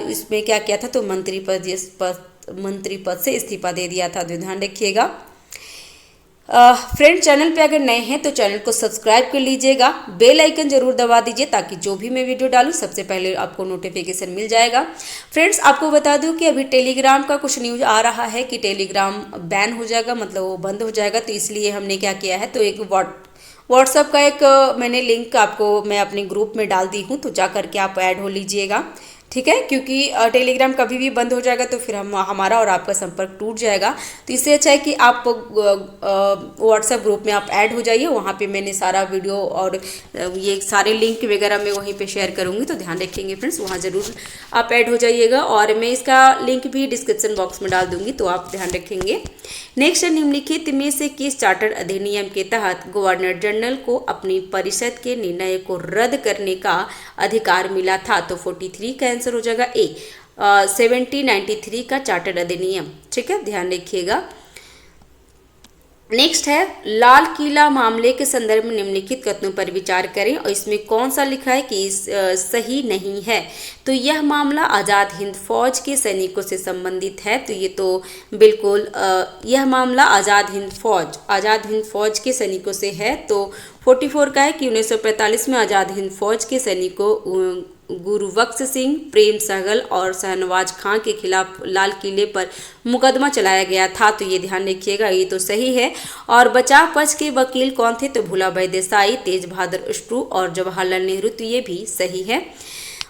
इसमें क्या किया था? तो मंत्री पद से इस्तीफा दे दिया था। तो ध्यान रखिएगा। फ्रेंड, चैनल पे अगर नए हैं तो चैनल को सब्सक्राइब कर लीजिएगा, बेल आइकन जरूर दबा दीजिए ताकि जो भी मैं वीडियो डालूं सबसे पहले आपको नोटिफिकेशन मिल जाएगा। फ्रेंड्स, आपको बता दूं कि अभी टेलीग्राम का कुछ न्यूज आ रहा है कि टेलीग्राम बैन हो जाएगा, मतलब वो बंद हो जाएगा। तो इसलिए हमने क्या किया है, तो एक व्हाट्सएप का एक मैंने लिंक आपको मैं अपने ग्रुप में डाल दी हूँ, तो जा करके आप ऐड हो लीजिएगा, ठीक है। क्योंकि टेलीग्राम कभी भी बंद हो जाएगा तो फिर हमारा और आपका संपर्क टूट जाएगा। तो इससे अच्छा है कि आप व्हाट्सएप ग्रुप में आप ऐड हो जाइए। वहाँ पे मैंने सारा वीडियो और ये सारे लिंक वगैरह मैं वहीं पे शेयर करूँगी, तो ध्यान रखेंगे फ्रेंड्स, वहाँ ज़रूर आप ऐड हो जाइएगा। और मैं इसका लिंक भी डिस्क्रिप्शन बॉक्स में डाल दूँगी, तो आप ध्यान रखेंगे। नेक्स्ट है, निम्नलिखित में से किस चार्टर अधिनियम के तहत गवर्नर जनरल को अपनी परिषद के निर्णय को रद्द करने का अधिकार मिला था? तो 43 का आंसर हो जाएगा ए, 1793 का चार्टर अधिनियम, ठीक है, ध्यान रखिएगा। नेक्स्ट है, लाल किला मामले के संदर्भ में निम्नलिखित कथनों पर विचार करें। और इसमें कौन सा लिखा है कि सही नहीं है? तो यह मामला आज़ाद हिंद फौज के सैनिकों से संबंधित है। तो ये तो बिल्कुल यह मामला आज़ाद हिंद फौज के सैनिकों से है। तो 44 का है कि 1945 में आज़ाद हिंद फौज के सैनिकों गुरुबख्श सिंह, प्रेम सहगल और शाहनवाज खां के खिलाफ लाल किले पर मुकदमा चलाया गया था। तो ये ध्यान रखिएगा, ये तो सही है। और बचाव पक्ष के वकील कौन थे? तो भूलाभाई देसाई, तेज बहादुर अश्रू और जवाहरलाल नेहरू। तो ये भी सही है।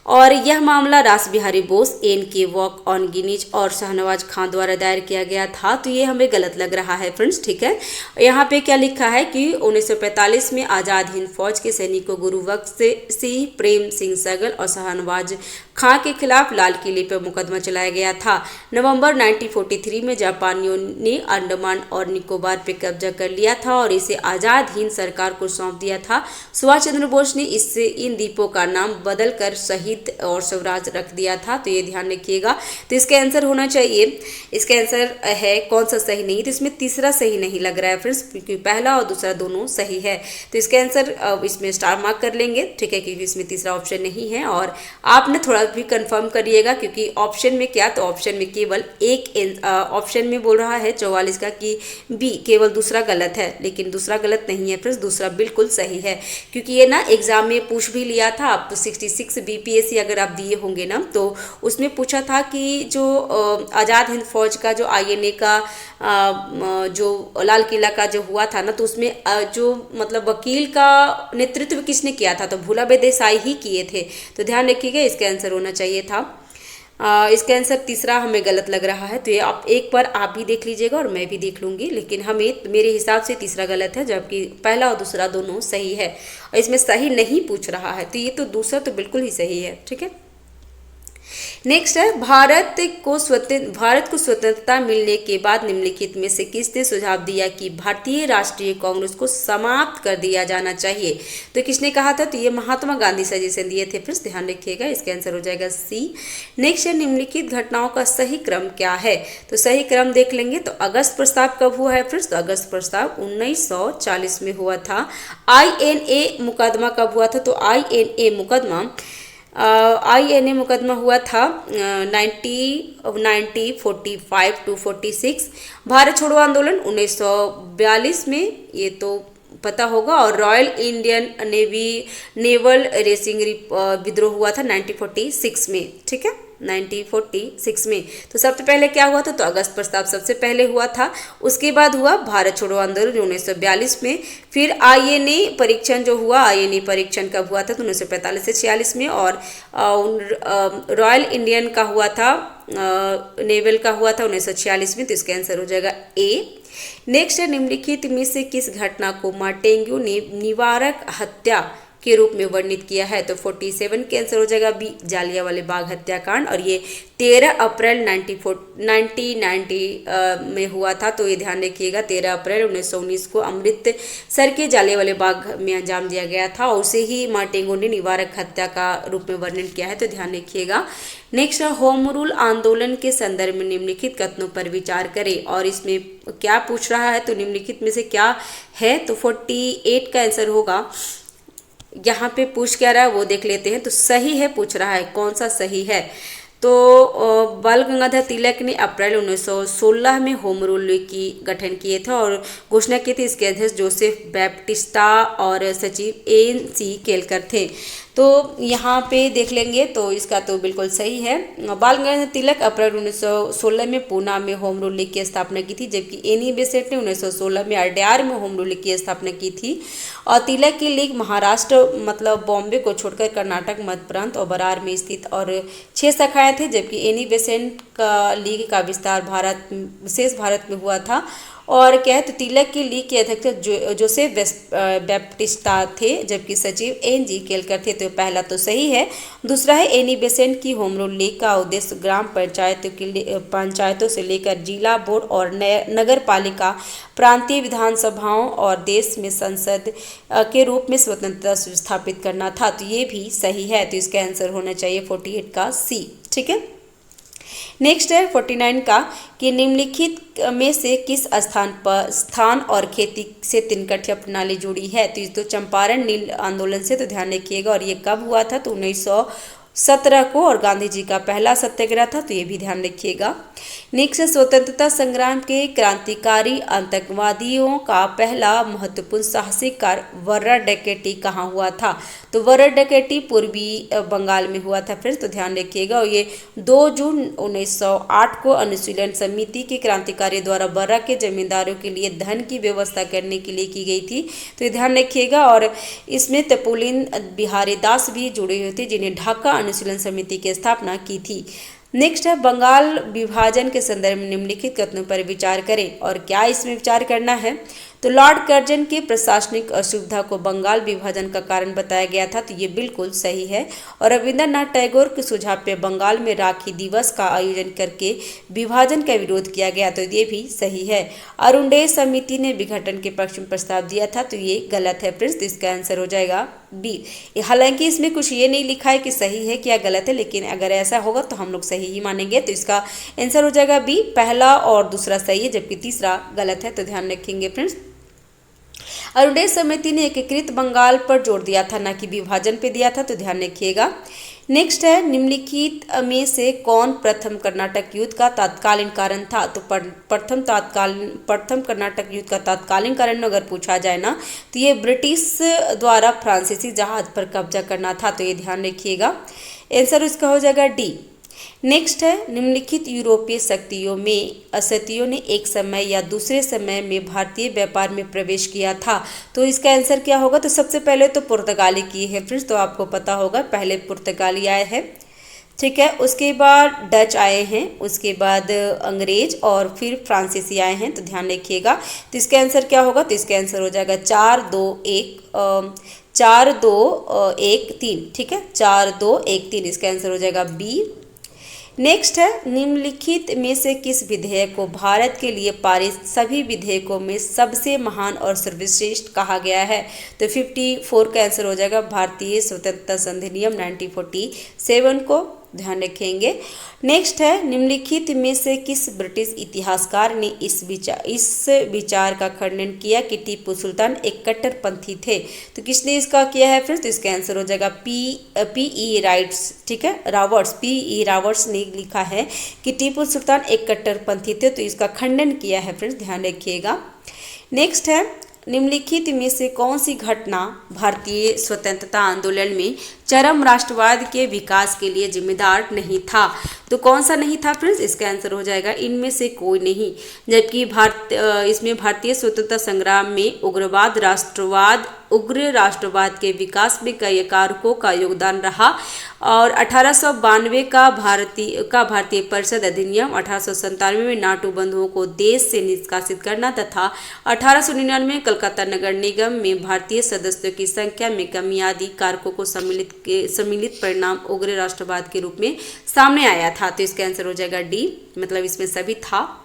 और यह मामला रास Bihari Bose, N.K. Walk on Guinness और शाहनवाज खां द्वारा दायर किया गया था। तो ये हमें गलत लग रहा है फ्रेंड्स, ठीक है। यहाँ पे क्या लिखा है कि 1945 में आज़ाद हिंद फौज के सैनिकों गुरुबख्श सिंह, प्रेम सिंह सहगल और शाहनवाज खां के खिलाफ लाल किले पर मुकदमा चलाया गया था। नवंबर 1943 में जापानियों ने अंडमान और निकोबार पे कब्जा कर लिया था और इसे आज़ाद हिंद सरकार को सौंप दिया था। सुभाष चंद्र बोस ने इससे इन द्वीपों का नाम बदलकर शहीद और स्वराज रख दिया था। तो ये ध्यान रखिएगा। तो इसका आंसर होना चाहिए, इसका आंसर है कौन सा सही नहीं? तो इसमें तीसरा सही नहीं लग रहा है फ्रेंड्स, क्योंकि पहला और दूसरा दोनों सही है। तो इसका आंसर इसमें स्टार मार्क कर लेंगे, ठीक है, क्योंकि इसमें तीसरा ऑप्शन नहीं है। और आपने थोड़ा भी कंफर्म करिएगा, क्योंकि ऑप्शन में क्या, तो ऑप्शन में केवल एक ऑप्शन में बोल रहा है 44 का कि बी, केवल दूसरा गलत है, लेकिन दूसरा गलत नहीं है फ्रेंड्स, दूसरा बिल्कुल सही है। क्योंकि ये ना एग्जाम में पूछ भी लिया था। आप 66 BPSC अगर आप दिए होंगे ना, तो उसमें पूछा था कि जो आज़ाद हिंद फौज का जो INA का जो लाल किला का जो हुआ था ना, तो उसमें जो मतलब वकील का नेतृत्व किसने किया था? तो भूलाभाई देसाई ही किए थे। तो ध्यान रखिएगा, इसका आंसर होना चाहिए था। इसका आंसर तीसरा हमें गलत लग रहा है। तो ये आप एक बार आप भी देख लीजिएगा और मैं भी देख लूँगी, लेकिन मेरे हिसाब से तीसरा गलत है, जबकि पहला और दूसरा दोनों सही है। और इसमें सही नहीं पूछ रहा है, तो ये तो दूसरा तो बिल्कुल ही सही है, ठीक है। नेक्स्ट है भारत को स्वतंत्रता मिलने के बाद निम्नलिखित में से किसने सुझाव दिया कि भारतीय राष्ट्रीय कांग्रेस को समाप्त कर दिया जाना चाहिए। तो किसने कहा था, तो ये महात्मा गांधी सजेशन दिए थे। फ्रेंड्स ध्यान रखिएगा, इसका आंसर हो जाएगा सी। नेक्स्ट है निम्नलिखित घटनाओं का सही क्रम क्या है। तो सही क्रम देख लेंगे तो अगस्त प्रस्ताव कब हुआ है फ्रेंड्स, तो अगस्त प्रस्ताव 1940 में हुआ था। INA मुकदमा कब हुआ था, तो INA मुकदमा हुआ था 1945 टू 46। भारत छोड़ो आंदोलन 1942 में, ये तो पता होगा। और रॉयल इंडियन नेवल रेसिंग विद्रोह हुआ था 1946 में, ठीक है 1946 में। तो सबसे पहले क्या हुआ था, तो अगस्त प्रस्ताव सबसे पहले हुआ था। उसके बाद हुआ भारत छोड़ो आंदोलन 1942 में। फिर INA परीक्षण जो हुआ, INA परीक्षण कब हुआ था, तो 1945 से 46 में। और रॉयल इंडियन का हुआ था, नेवल का हुआ था 1946 में। तो इसका आंसर हो जाएगा ए। नेक्स्ट है निम्नलिखित में से किस घटना को मार्टेंग्यू ने निवारक हत्या के रूप में वर्णित किया है। तो 47 के आंसर हो जाएगा बी, जालियांवाला बाग हत्याकांड। और ये 13 अप्रैल 1990 में हुआ था। तो ये ध्यान रखिएगा, 13 अप्रैल 1919 को अमृतसर के जालियांवाला बाग में अंजाम दिया गया था। और उसे ही मार्टेंगो ने निवारक हत्या का रूप में वर्णन किया है। तो ध्यान रखिएगा। नेक्स्ट होम रूल आंदोलन के संदर्भ में निम्नलिखित कथनों पर विचार करें। और इसमें क्या पूछ रहा है, तो निम्नलिखित में से क्या है, तो 48 का आंसर होगा। यहाँ पे पूछ क्या रहा है वो देख लेते हैं। तो सही है पूछ रहा है, कौन सा सही है। तो बाल गंगाधर तिलक ने अप्रैल 1916 में होम रूल की गठन किए थे और घोषणा की थी। इसके अध्यक्ष जोसेफ बैप्टिस्टा और सचिव ANC केलकर थे। तो यहाँ पे देख लेंगे तो इसका तो बिल्कुल सही है। बाल गंगाधर तिलक अप्रैल 1916 में पूना में होम रूल लीग की स्थापना की थी, जबकि एनी बेसेंट ने 1916 में अड्यार में होम रूल लीग की स्थापना की थी। और तिलक की लीग महाराष्ट्र मतलब बॉम्बे को छोड़कर कर्नाटक, मध्य प्रांत और बरार में स्थित और 6 शाखाएं थे, जबकि एनी बेसेंट का लीग का विस्तार विशेष भारत में हुआ था। और क्या है, तो तिलक की लीग के अध्यक्ष जोसेफ बैप्टिस्टा थे, जबकि सचिव NG केलकर थे। तो पहला तो सही है। दूसरा है एनी बेसेंट की होम रूल लीग का उद्देश्य ग्राम पंचायतों से लेकर जिला बोर्ड और नगर पालिका, प्रांतीय विधानसभाओं और देश में संसद के रूप में स्वतंत्रता स्थापित करना था। तो ये भी सही है। तो इसका आंसर होना चाहिए 48 का सी, ठीक है। नेक्स्ट है 49 का कि निम्नलिखित में से किस स्थान और खेती से तिनकठिया प्रणाली जुड़ी है। तो चंपारण नील आंदोलन से। तो ध्यान रखिएगा। और ये कब हुआ था, तो 1917 को। और गांधी जी का पहला सत्याग्रह था। तो ये भी ध्यान रखिएगा। नेक्स्ट स्वतंत्रता संग्राम के क्रांतिकारी आतंकवादियों का पहला महत्वपूर्ण साहसिक कार्य वर्रा डकैती कहाँ हुआ था। तो वर्रा डकैती पूर्वी बंगाल में हुआ था फ्रेंड्स। तो ध्यान रखिएगा। और ये 2 जून 1908 को अनुशीलन समिति के क्रांतिकारी द्वारा वर्रा के जमींदारों के लिए धन की व्यवस्था करने के लिए की गई थी। तो ये ध्यान रखिएगा। और इसमें तपोलिन बिहारी दास भी जुड़े हुए थे, जिन्हें ढाका अनुशीलन समिति की स्थापना की थी। नेक्स्ट है बंगाल विभाजन के संदर्भ में निम्नलिखित कथनों पर विचार करें। और क्या इसमें विचार करना है, तो लॉर्ड कर्जन के प्रशासनिक असुविधा को बंगाल विभाजन का कारण बताया गया था। तो ये बिल्कुल सही है। और रविंद्रनाथ टैगोर के सुझाव पे बंगाल में राखी दिवस का आयोजन करके विभाजन का विरोध किया गया। तो ये भी सही है। अरुणोदय समिति ने विघटन के पक्ष में प्रस्ताव दिया था। तो ये गलत है फ्रेंड्स। तो इसका आंसर हो जाएगा बी। हालांकि इसमें कुछ ये नहीं लिखा है कि सही है क्या गलत है, लेकिन अगर ऐसा होगा तो हम लोग सही ही मानेंगे। तो इसका आंसर हो जाएगा बी। पहला और दूसरा सही है, जबकि तीसरा गलत है। तो ध्यान रखेंगे फ्रेंड्स। अरुणोदय समिति ने एकीकृत बंगाल पर जोर दिया था, न कि विभाजन पे दिया था। तो ध्यान रखिएगा। नेक्स्ट है निम्नलिखित में से कौन प्रथम कर्नाटक युद्ध का तत्कालीन कारण था। तो प्रथम कर्नाटक युद्ध का तत्कालीन कारण अगर पूछा जाए ना, तो ये ब्रिटिश द्वारा फ्रांसीसी जहाज पर कब्जा करना था। तो ये ध्यान रखिएगा। आंसर इसका हो जाएगा डी। नेक्स्ट है निम्नलिखित यूरोपीय शक्तियों ने एक समय या दूसरे समय में भारतीय व्यापार में प्रवेश किया था। तो इसका आंसर क्या होगा, तो सबसे पहले तो पुर्तगाली की है फ्रेंड्स। तो आपको पता होगा पहले पुर्तगाली आए हैं, ठीक है। उसके बाद डच आए हैं, उसके बाद अंग्रेज और फिर फ्रांसीसी आए हैं। तो ध्यान रखिएगा। तो इसका आंसर क्या होगा, तो इसका आंसर हो जाएगा 4-2-1-3, ठीक है 4-2-1-3। इसका आंसर हो जाएगा बी। नेक्स्ट है, निम्नलिखित में से किस विधेयक को भारत के लिए पारित सभी विधेयकों में सबसे महान और सर्वश्रेष्ठ कहा गया है? तो 54 का आंसर हो जाएगा भारतीय स्वतंत्रता संधिनियम 1947 को ध्यान रखेंगे। नेक्स्ट है, निम्नलिखित में से किस ब्रिटिश इतिहासकार ने इस विचार का खंडन किया कि टीपू सुल्तान एक कट्टरपंथी थे? तो किसने इसका किया है फ्रेंड्स? तो इसका आंसर हो जाएगा पी.ई. राइट्स, ठीक है, रॉबर्ट्स, पी.ई. रॉबर्ट्स ने लिखा है कि टीपू सुल्तान एक कट्टरपंथी थे, तो इसका खंडन किया है फ्रेंड्स, ध्यान रखिएगा। नेक्स्ट है, निम्नलिखित में से कौन सी घटना भारतीय स्वतंत्रता आंदोलन में चरम राष्ट्रवाद के विकास के लिए जिम्मेदार नहीं था? तो कौन सा नहीं था फ्रेंड्स? इसका आंसर हो जाएगा इनमें से कोई नहीं। जबकि इसमें भारतीय स्वतंत्रता संग्राम में उग्र राष्ट्रवाद के विकास में कई कारकों का योगदान रहा और 1892 का भारतीय परिषद अधिनियम, 1897 में नाटू बंधुओं को देश से निष्कासित करना तथा 1899 में कलकत्ता नगर निगम में भारतीय सदस्यों की संख्या में कमी आदि कारकों को सम्मिलित परिणाम उग्र राष्ट्रवाद के रूप में सामने आया था। तो इसका आंसर हो जाएगा डी, मतलब इसमें सभी था।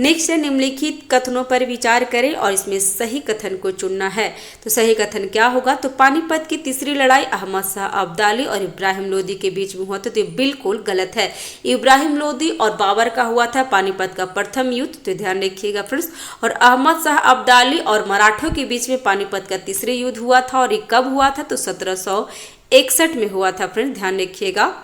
नेक्स्ट है, निम्नलिखित कथनों पर विचार करें और इसमें सही कथन को चुनना है। तो सही कथन क्या होगा? तो पानीपत की तीसरी लड़ाई अहमद शाह अब्दाली और इब्राहिम लोदी के बीच में हुआ था, तो ये बिल्कुल गलत है। इब्राहिम लोदी और बाबर का हुआ था पानीपत का प्रथम युद्ध, तो ध्यान रखिएगा फ्रेंड्स। और अहमद शाह अब्दाली और मराठों के बीच में पानीपत का तीसरे युद्ध हुआ था और ये कब हुआ था? तो 1761 में हुआ था फ्रेंड्स, ध्यान रखिएगा,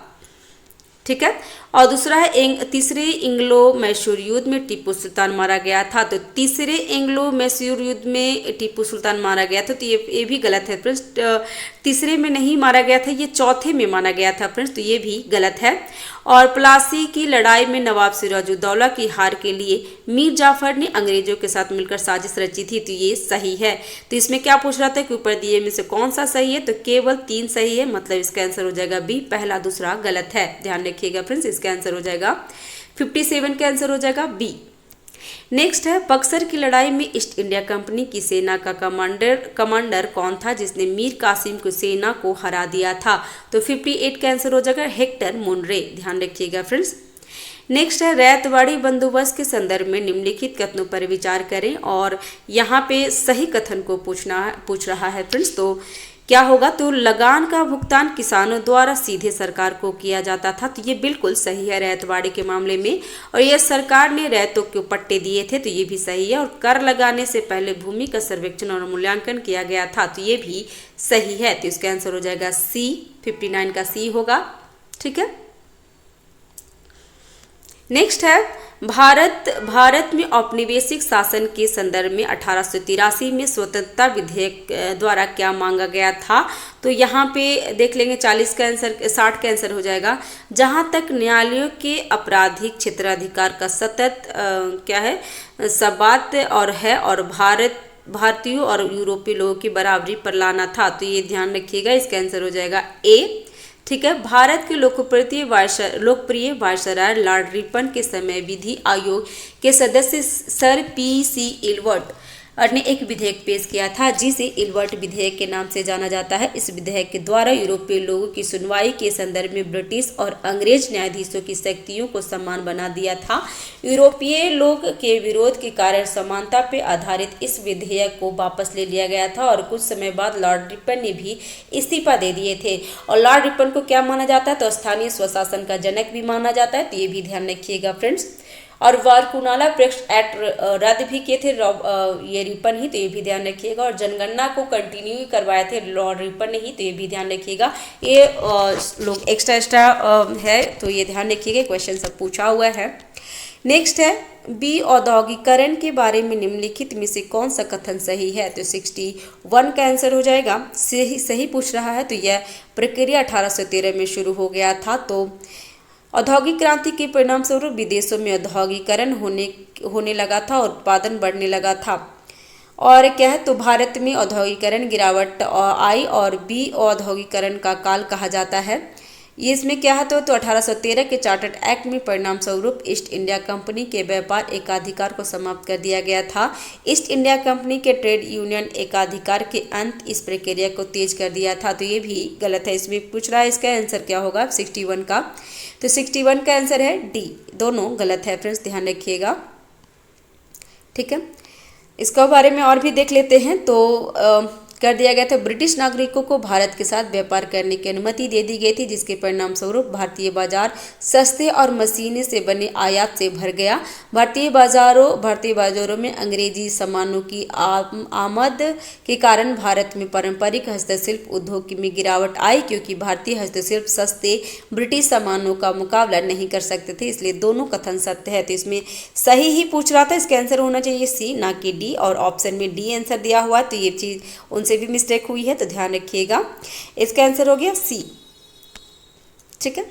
ठीक है। और दूसरा है, तीसरे एंग्लो मैसूर युद्ध में टीपू सुल्तान मारा गया था। तो तीसरे एंग्लो मैसूर युद्ध में टीपू सुल्तान मारा गया था, तो ये भी गलत है फ्रेंड्स। तीसरे में नहीं मारा गया था, ये चौथे में मारा गया था फ्रेंड्स, तो ये भी गलत है। और प्लासी की लड़ाई में नवाब सिराजुद्दौला की हार के लिए मीर जाफर ने अंग्रेजों के साथ मिलकर साजिश रची थी, तो ये सही है। तो इसमें क्या पूछ रहा था कि ऊपर दिए में से कौन सा सही है? तो केवल 3 सही है, मतलब इसका आंसर हो जाएगा बी, पहला दूसरा गलत है, ध्यान रखिएगा फ्रेंड्स। इसका आंसर हो जाएगा 57 का आंसर हो जाएगा बी। नेक्स्ट है, बक्सर की लड़ाई में ईस्ट इंडिया कंपनी की सेना का कमांडर कौन था जिसने मीर कासिम की सेना को हरा दिया था? तो 58 का आंसर हो जाएगा हेक्टर मुनरे, ध्यान रखिएगा फ्रेंड्स। नेक्स्ट है, रैयतवाड़ी बंदोबस्त के संदर्भ में निम्नलिखित कथनों पर विचार करें और यहाँ पे सही कथन को पूछ रहा है फ्रेंड्स। तो क्या होगा? तो लगान का भुगतान किसानों द्वारा सीधे सरकार को किया जाता था, तो ये बिल्कुल सही है रैयतवाड़ी के मामले में। और ये सरकार ने रैयतों को पट्टे दिए थे, तो ये भी सही है। और कर लगाने से पहले भूमि का सर्वेक्षण और मूल्यांकन किया गया था, तो ये भी सही है। तो इसका आंसर हो जाएगा सी, 59 का सी होगा, ठीक है। नेक्स्ट है, भारत में औपनिवेशिक शासन के संदर्भ में 1883 में स्वतंत्रता विधेयक द्वारा क्या मांगा गया था? तो यहाँ पे देख लेंगे 60 का आंसर हो जाएगा। जहाँ तक न्यायालयों के आपराधिक क्षेत्राधिकार का सतत क्या है सबात और भारतीयों और यूरोपीय लोगों की बराबरी पर लाना था, तो ये ध्यान रखिएगा। इसका आंसर हो जाएगा ए, ठीक है। भारत के लोकप्रिय वायसराय लॉर्ड रिपन के समय विधि आयोग के सदस्य सर पी.सी. इल्बर्ट ने एक विधेयक पेश किया था जिसे इल्बर्ट विधेयक के नाम से जाना जाता है। इस विधेयक के द्वारा यूरोपीय लोगों की सुनवाई के संदर्भ में ब्रिटिश और अंग्रेज न्यायाधीशों की शक्तियों को समान बना दिया था। यूरोपीय लोग के विरोध के कारण समानता पर आधारित इस विधेयक को वापस ले लिया गया था और कुछ समय बाद लॉर्ड रिपन ने भी इस्तीफा दे दिए थे। और लॉर्ड रिपन को क्या माना जाता है? तो स्थानीय स्वशासन का जनक भी माना जाता है, तो ये भी ध्यान रखिएगा फ्रेंड्स। और वारकुनाला प्रेक्स एक्ट रद्द भी किए थे ये रिपन ही, तो ये भी ध्यान रखिएगा। और जनगणना को कंटिन्यू करवाए थे लॉर्ड रिपन ने ही, तो ये भी ध्यान रखिएगा। ये लोग एक्स्ट्रा है, तो ये ध्यान रखिएगा, क्वेश्चन सब पूछा हुआ है। नेक्स्ट है, बी, औद्योगिकरण के बारे में निम्नलिखित में से कौन सा कथन सही है? तो 61 का आंसर हो जाएगा। सही पूछ रहा है, तो यह प्रक्रिया 1813 में शुरू हो गया था। तो औद्योगिक क्रांति के परिणाम स्वरूप विदेशों में औद्योगिकरण होने लगा था और उत्पादन बढ़ने लगा था। और क्या है? तो भारत में औद्योगिकरण गिरावट आई और बी, औद्योगिकरण का काल कहा जाता है। ये इसमें क्या है? तो 1813 के चार्टर्ड एक्ट में परिणाम स्वरूप ईस्ट इंडिया कंपनी के व्यापार एकाधिकार को समाप्त कर दिया गया था। ईस्ट इंडिया कंपनी के ट्रेड यूनियन एकाधिकार के अंत इस प्रक्रिया को तेज कर दिया था, तो ये भी गलत है। इसमें पूछ रहा है इसका आंसर क्या होगा 61 का। तो 61 का आंसर है डी, दोनों गलत है फ्रेंड्स, ध्यान रखिएगा। ठीक है, इसके बारे में और भी देख लेते हैं। तो कर दिया गया था, ब्रिटिश नागरिकों को भारत के साथ व्यापार करने की अनुमति दे दी गई थी, जिसके परिणाम स्वरूप भारतीय बाजार सस्ते और मशीनें से बने आयात से भर गया। भारतीय बाजारों में अंग्रेजी सामानों की आमद के कारण भारत में पारंपरिक हस्तशिल्प उद्योग में गिरावट आई, क्योंकि भारतीय हस्तशिल्प सस्ते ब्रिटिश सामानों का मुकाबला नहीं कर सकते थे। इसलिए दोनों कथन सत्य है। तो इसमें सही ही पूछ रहा था, इसका आंसर होना चाहिए सी, ना कि डी, और ऑप्शन में डी आंसर दिया हुआ, तो ये चीज़ उनसे भी मिस्टेक हुई है, तो ध्यान रखिएगा। इसका आंसर हो गया सी। ठीक है,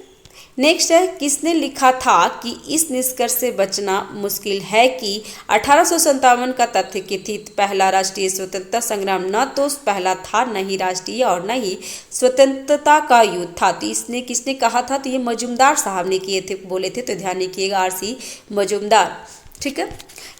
नेक्स्ट है, किसने लिखा था कि इस निष्कर्ष से बचना मुश्किल है कि 1857 का तथ्य कथित पहला राष्ट्रीय स्वतंत्रता संग्राम न तो पहला था, न ही राष्ट्रीय और न ही स्वतंत्रता का युद्ध था। तो इसने किसने कहा था? तो ये मजूमदार साहब ने किए थे, बोले थे, तो ध्यान रखिएगा, आर.सी. मजूमदार। ठीक है,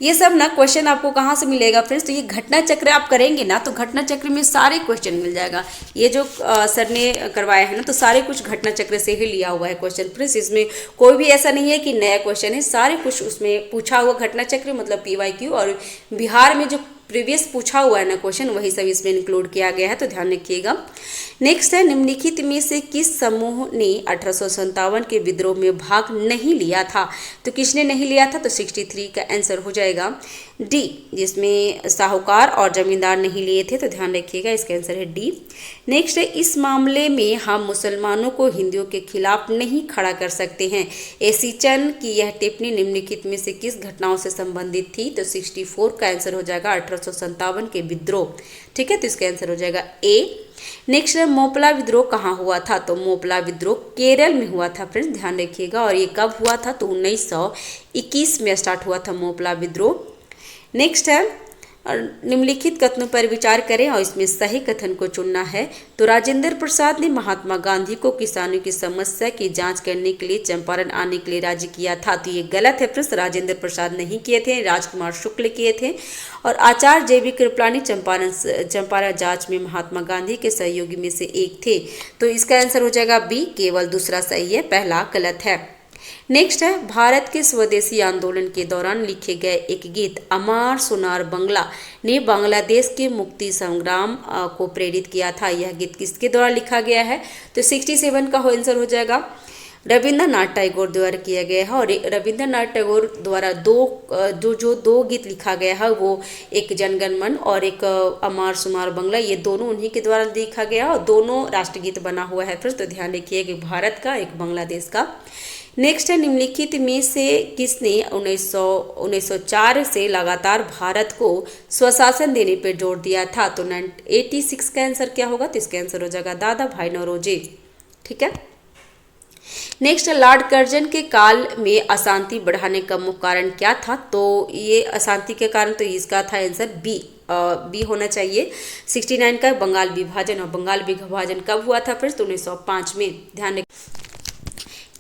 ये सब ना क्वेश्चन आपको कहाँ से मिलेगा फ्रेंड्स? तो ये घटना चक्र आप करेंगे ना, तो घटना चक्र में सारे क्वेश्चन मिल जाएगा। ये जो सर ने करवाया है ना, तो सारे कुछ घटना चक्र से ही लिया हुआ है क्वेश्चन फ्रेंड्स। इसमें कोई भी ऐसा नहीं है कि नया क्वेश्चन है, सारे कुछ उसमें पूछा हुआ घटना चक्र मतलब PYQ, और बिहार में जो प्रीवियस पूछा हुआ है ना क्वेश्चन, वही सब इसमें इंक्लूड किया गया है, तो ध्यान रखिएगा। नेक्स्ट है, निम्नलिखित में से किस समूह ने 1857 के विद्रोह में भाग नहीं लिया था? तो किसने नहीं लिया था? तो 63 का आंसर हो जाएगा डी, जिसमें साहूकार और जमींदार नहीं लिए थे, तो ध्यान रखिएगा, इसका आंसर है डी। नेक्स्ट है, इस मामले में हम मुसलमानों को हिंदुओं के खिलाफ नहीं खड़ा कर सकते हैं। एसी चंद की यह टिप्पणी निम्नलिखित में से किस घटनाओं से संबंधित थी? तो 64 का आंसर हो जाएगा 1857 के विद्रोह। ठीक है, तो इसका आंसर हो जाएगा ए। नेक्स्ट है, मोपला विद्रोह कहाँ हुआ था? तो मोपला विद्रोह केरल में हुआ था फ्रेंड्स, ध्यान रखिएगा, और ये कब हुआ था? तो 1921 में स्टार्ट हुआ था मोपला विद्रोह। नेक्स्ट है, निम्नलिखित कथनों पर विचार करें और इसमें सही कथन को चुनना है। तो राजेंद्र प्रसाद ने महात्मा गांधी को किसानों की समस्या की जांच करने के लिए चंपारण आने के लिए राजी किया था। तो ये गलत है फ्रेंड्स, राजेंद्र प्रसाद नहीं किए थे, राजकुमार शुक्ल किए थे। और आचार्य JB कृपलानी चंपारण जांच में महात्मा गांधी के सहयोगी में से एक थे। तो इसका आंसर हो जाएगा बी, केवल दूसरा सही है, पहला गलत है। नेक्स्ट है, भारत के स्वदेशी आंदोलन के दौरान लिखे गए एक गीत अमार सुनार बंगला ने बांग्लादेश के मुक्ति संग्राम को प्रेरित किया था। यह गीत किसके द्वारा लिखा गया है? तो 67 का आंसर हो जाएगा रविंद्रनाथ टैगोर द्वारा किया गया है। और रविंद्रनाथ टैगोर द्वारा दो गीत लिखा गया है, वो एक जनगण मन और एक अमार सुनार बंगला, ये दोनों उन्हीं के द्वारा लिखा गया है और दोनों राष्ट्रगीत बना हुआ है फिर, तो ध्यान रखिए, एक भारत का एक बांग्लादेश का। नेक्स्ट है, निम्नलिखित में से किसने 1904 से लगातार भारत को स्वशासन देने पर जोर दिया था? तो 86 का आंसर क्या होगा? तो इसका आंसर हो जाएगा दादा भाई नौरोजी। ठीक है, नेक्स्ट, लॉर्ड कर्जन के काल में अशांति बढ़ाने का मुख्य कारण क्या था? तो ये अशांति के कारण, तो इसका था आंसर बी होना चाहिए। 69 का बंगाल विभाजन, और बंगाल विभाजन कब हुआ था फिर? तो 1905 में। ध्यान रखिए,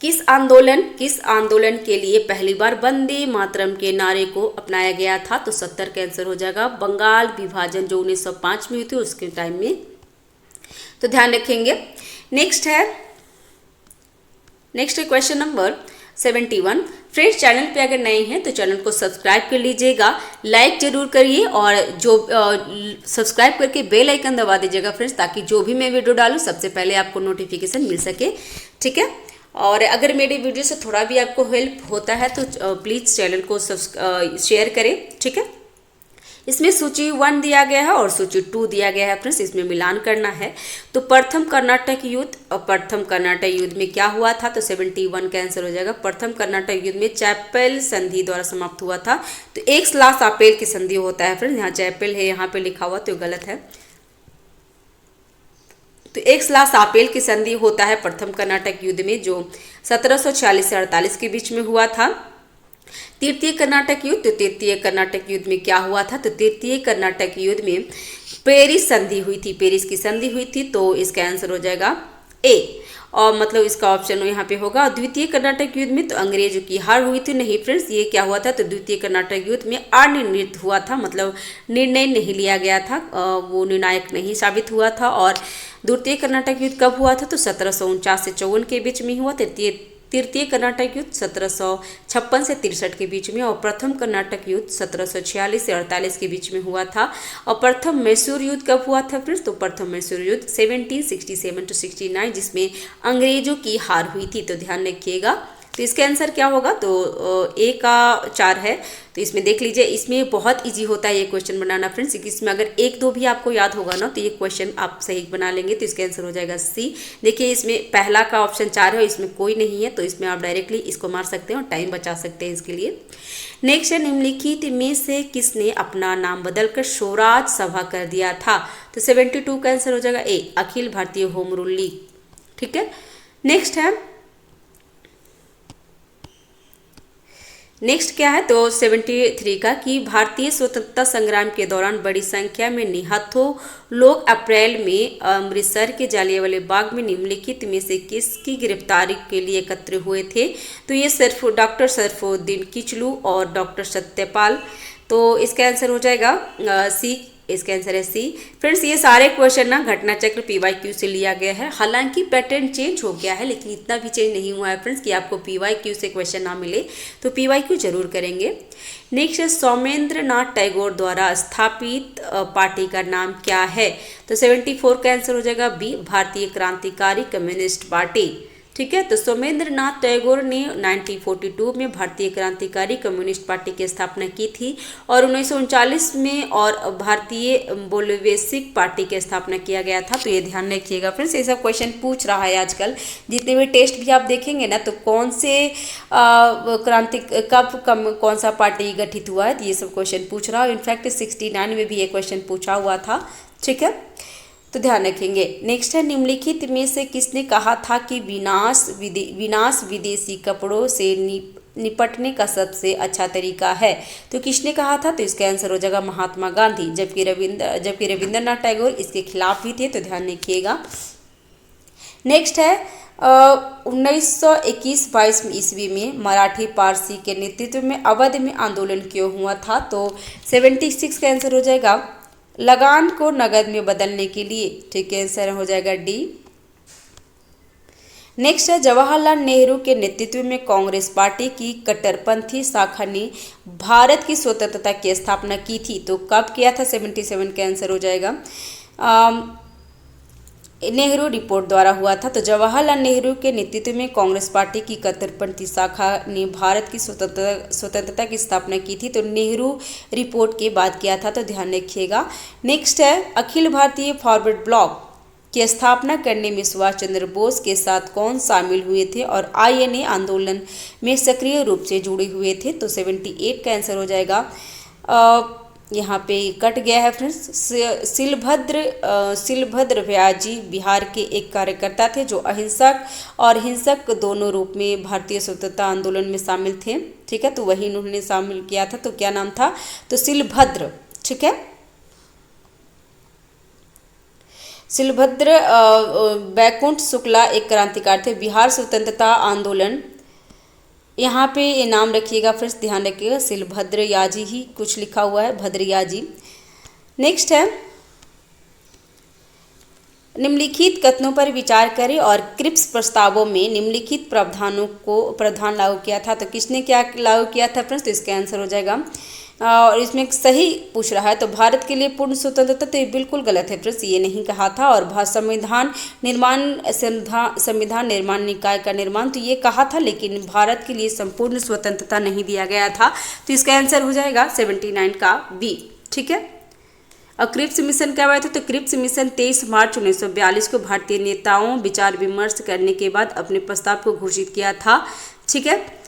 किस आंदोलन के लिए पहली बार वंदे मातरम के नारे को अपनाया गया था? तो 70 का आंसर हो जाएगा बंगाल विभाजन, जो 1905 में हुई थी उसके टाइम में, तो ध्यान रखेंगे। नेक्स्ट है क्वेश्चन नंबर 71। फ्रेंड्स, चैनल पे अगर नए हैं तो चैनल को सब्सक्राइब कर लीजिएगा, लाइक जरूर करिए, और जो सब्सक्राइब करके बेल आइकन दबा दीजिएगा फ्रेंड्स, ताकि जो भी मैं वीडियो डालूँ सबसे पहले आपको नोटिफिकेशन मिल सके। ठीक है, और अगर मेरी वीडियो से थोड़ा भी आपको हेल्प होता है तो प्लीज़ चैनल को शेयर करें। ठीक है, इसमें सूची 1 दिया गया है और सूची 2 दिया गया है फ्रेंड्स, इसमें मिलान करना है। तो प्रथम कर्नाटक युद्ध में क्या हुआ था? तो 71 का आंसर हो जाएगा। प्रथम कर्नाटक युद्ध में चैपेल संधि द्वारा समाप्त हुआ था। तो एक्स-ला-शापेल की संधि होता है फ्रेंड्स, यहाँ चैपेल है, यहाँ पे लिखा हुआ, तो गलत है। तो एक्स-ला-शापेल की संधि होता है प्रथम कर्नाटक युद्ध में, जो 1746 से 48 के बीच में हुआ था। तृतीय कर्नाटक युद्ध, तो तृतीय कर्नाटक युद्ध में क्या हुआ था? तो तृतीय कर्नाटक युद्ध में पेरिस संधि हुई थी, पेरिस की संधि हुई थी, तो इसका आंसर हो जाएगा ए, और मतलब इसका ऑप्शन यहाँ पे होगा। द्वितीय कर्नाटक युद्ध में तो अंग्रेजों की हार हुई थी। नहीं फ्रेंड्स, ये क्या हुआ था? तो द्वितीय कर्नाटक युद्ध में अनिर्णित हुआ था, मतलब निर्णय नहीं लिया गया था, वो निर्णायक नहीं साबित हुआ था। और द्वितीय कर्नाटक युद्ध कब हुआ था? तो 1749 से 54 के बीच में हुआ। तृतीय तृतीय कर्नाटक युद्ध 1756 से 63 के बीच में, और प्रथम कर्नाटक युद्ध 1746 से 48 के बीच में हुआ था। और प्रथम मैसूर युद्ध कब हुआ था फ्रेंड्स? तो प्रथम मैसूर युद्ध 1767 to 69, जिसमें अंग्रेजों की हार हुई थी। तो ध्यान रखिएगा। तो इसका आंसर क्या होगा? तो ए का 4 है। तो इसमें देख लीजिए, इसमें बहुत इजी होता है ये क्वेश्चन बनाना फ्रेंड्स। इसमें अगर 1-2 भी आपको याद होगा ना, तो ये क्वेश्चन आप सही बना लेंगे। तो इसका आंसर हो जाएगा सी। देखिए, इसमें पहला का ऑप्शन 4 है, इसमें कोई नहीं है, तो इसमें आप डायरेक्टली इसको मार सकते हैं और टाइम बचा सकते हैं इसके लिए। नेक्स्ट है, निम्नलिखित में से किसने अपना नाम बदलकर स्वराज सभा कर दिया था? तो 72 का आंसर हो जाएगा ए, Akhil Bharatiya home rule league. ठीक है। नेक्स्ट क्या है? तो 73 का कि भारतीय स्वतंत्रता संग्राम के दौरान बड़ी संख्या में निहत्थों लोग अप्रैल में अमृतसर के जालियांवाला बाग में निम्नलिखित में से किसकी गिरफ्तारी के लिए एकत्र हुए थे? तो ये डॉक्टर सरफुद्दीन किचलू और डॉक्टर सत्यपाल। तो इसका आंसर हो जाएगा सी। इसका आंसर है सी। फ्रेंड्स, ये सारे क्वेश्चन ना घटना चक्र PYQ से लिया गया है। हालांकि पैटर्न चेंज हो गया है, लेकिन इतना भी चेंज नहीं हुआ है फ्रेंड्स कि आपको PYQ से क्वेश्चन ना मिले। तो PYQ जरूर करेंगे। नेक्स्ट है, सौमेंद्र नाथ टैगोर द्वारा स्थापित पार्टी का नाम क्या है? तो 74 का आंसर हो जाएगा बी, भारतीय क्रांतिकारी कम्युनिस्ट पार्टी। ठीक है। तो सौमेंद्र नाथ टैगोर ने 1942 में भारतीय क्रांतिकारी कम्युनिस्ट पार्टी की स्थापना की थी, और 1939 में और भारतीय बोल्शेविक पार्टी की स्थापना किया गया था। तो ये ध्यान रखिएगा फ्रेंड्स, ये सब क्वेश्चन पूछ रहा है आजकल। जितने भी टेस्ट भी आप देखेंगे ना, तो कौन से कौन सा पार्टी गठित हुआ है, तो ये सब क्वेश्चन पूछ रहा है। इनफैक्ट 69 में भी ये क्वेश्चन पूछा हुआ था। ठीक है, तो ध्यान रखेंगे। नेक्स्ट है, निम्नलिखित में से किसने कहा था कि विनाश विदेशी कपड़ों से निपटने का सबसे अच्छा तरीका है? तो किसने कहा था? तो इसका आंसर हो जाएगा महात्मा गांधी। जबकि रविंद्रनाथ टैगोर इसके खिलाफ भी थे। तो ध्यान रखिएगा। नेक्स्ट है, 1921-22 ईस्वी में मराठी पारसी के नेतृत्व में अवध में आंदोलन क्यों हुआ था? तो 76 का आंसर हो जाएगा लगान को नगद में बदलने के लिए। ठीक है, आंसर हो जाएगा डी। नेक्स्ट है, जवाहरलाल नेहरू के नेतृत्व में कांग्रेस पार्टी की कट्टरपंथी शाखा ने भारत की स्वतंत्रता की स्थापना की थी। तो कब किया था? 77 का आंसर हो जाएगा नेहरू रिपोर्ट द्वारा हुआ था। तो जवाहरलाल नेहरू के नेतृत्व में कांग्रेस पार्टी की कट्टरपंथी शाखा ने भारत की स्वतंत्रता की स्थापना की थी। तो नेहरू रिपोर्ट के बाद किया था। तो ध्यान रखिएगा। नेक्स्ट है, अखिल भारतीय फॉरवर्ड ब्लॉक की स्थापना करने में सुभाष चंद्र बोस के साथ कौन शामिल हुए थे और INA आंदोलन में सक्रिय रूप से जुड़े हुए थे? तो 78 का आंसर हो जाएगा यहाँ पे कट गया है फ्रेंड्स। शिलभद्र व्याजी बिहार के एक कार्यकर्ता थे जो अहिंसक और हिंसक दोनों रूप में भारतीय स्वतंत्रता आंदोलन में शामिल थे। ठीक है, तो वही उन्होंने शामिल किया था। तो क्या नाम था? तो शिलभद्र। ठीक है, शिलभद्र बैकुंठ शुक्ला एक क्रांतिकारी थे। बिहार स्वतंत्रता आंदोलन, यहाँ पे ये नाम रखिएगा फ्रेंड्स, ध्यान रखिएगा। शिलभद्र याजी ही कुछ लिखा हुआ है, भद्रयाजी। नेक्स्ट है, निम्नलिखित कथनों पर विचार करें और क्रिप्स प्रस्तावों में निम्नलिखित प्रावधान लागू किया था। तो किसने क्या लागू किया था फ्रेंड्स? तो इसका आंसर हो जाएगा, और इसमें सही पूछ रहा है तो भारत के लिए पूर्ण स्वतंत्रता, तो ये बिल्कुल गलत है फ्रेंड्स, ये नहीं कहा था। और संविधान निर्माण निकाय का निर्माण, तो ये कहा था, लेकिन भारत के लिए संपूर्ण स्वतंत्रता नहीं दिया गया था। तो इसका आंसर हो जाएगा 79 का बी। ठीक है, और क्रिप्स मिशन क्या हुआ था? तो क्रिप्स मिशन 23 मार्च 1942 को भारतीय नेताओं विचार विमर्श करने के बाद अपने प्रस्ताव को घोषित किया था। ठीक है,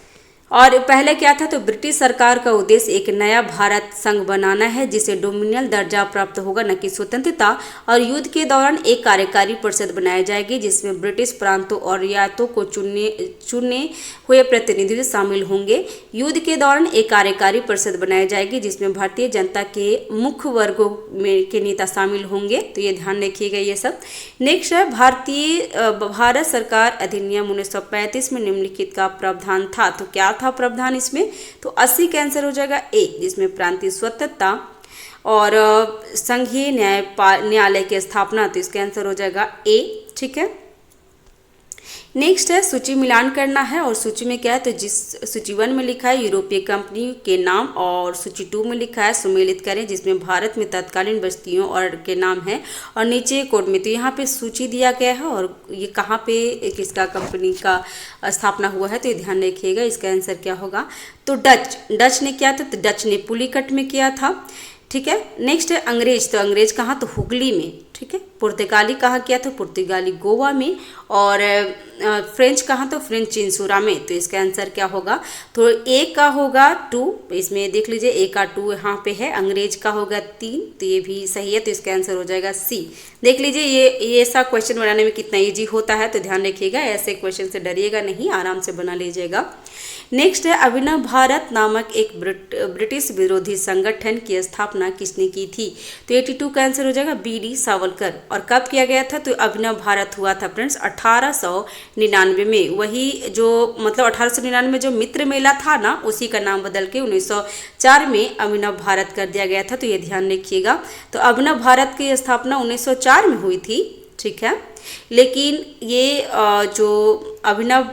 और पहले क्या था? तो ब्रिटिश सरकार का उद्देश्य एक नया भारत संघ बनाना है जिसे डोमिनियल दर्जा प्राप्त होगा, न कि स्वतंत्रता। और युद्ध के दौरान एक कार्यकारी परिषद बनाई जाएगी जिसमें ब्रिटिश प्रांतों और रियासतों को चुने हुए प्रतिनिधि शामिल होंगे। युद्ध के दौरान एक कार्यकारी परिषद बनाई जाएगी जिसमें भारतीय जनता के मुख्य वर्गों में के नेता शामिल होंगे। तो ये ध्यान रखिएगा ये सब। नेक्स्ट है, भारत सरकार अधिनियम 1935 में निम्नलिखित का प्रावधान था। तो क्या था प्रावधान इसमें? तो 80 का आंसर हो जाएगा ए, जिसमें प्रांतीय स्वतंत्रता और संघीय न्यायालय की स्थापना। तो इसका आंसर हो जाएगा ए। ठीक है, नेक्स्ट है सूची मिलान करना है, और सूची में क्या है तो जिस सूची 1 में लिखा है यूरोपीय कंपनी के नाम, और सूची 2 में लिखा है सम्मिलित करें जिसमें भारत में तत्कालीन बस्तियों और के नाम है, और नीचे कोड में तो यहाँ पे सूची दिया गया है और ये कहाँ पे किसका कंपनी का स्थापना हुआ है तो ये ध्यान रखिएगा। इसका आंसर क्या होगा तो डच ने किया था, तो डच ने पुलिकट में किया था। ठीक है, नेक्स्ट है अंग्रेज, तो अंग्रेज कहाँ तो हुगली में। ठीक है, पुर्तगाली कहाँ किया तो पुर्तगाली गोवा में, और फ्रेंच कहाँ तो फ्रेंच चिंसूरा में। तो इसका आंसर क्या होगा तो ए का होगा 2, इसमें देख लीजिए ए का 2 यहाँ पे है, अंग्रेज का होगा 3, तो ये भी सही है, तो इसका आंसर हो जाएगा सी। देख लीजिए ये ऐसा क्वेश्चन बनाने में कितना ईजी होता है, तो ध्यान रखिएगा, ऐसे क्वेश्चन से डरिएगा नहीं, आराम से बना लीजिएगा। नेक्स्ट है अभिनव भारत नामक एक ब्रिटिश विरोधी संगठन की स्थापना किसने की थी, तो 82 का आंसर हो जाएगा बी.डी. सावरकर। और कब किया गया था तो अभिनव भारत हुआ था फ्रेंड्स 1899 में, वही जो मतलब 1899 जो मित्र मेला था ना, उसी का नाम बदल के 1904 में अभिनव भारत कर दिया गया था, तो ये ध्यान रखिएगा। तो अभिनव भारत की स्थापना 1904 में हुई थी। ठीक है, लेकिन ये जो अभिनव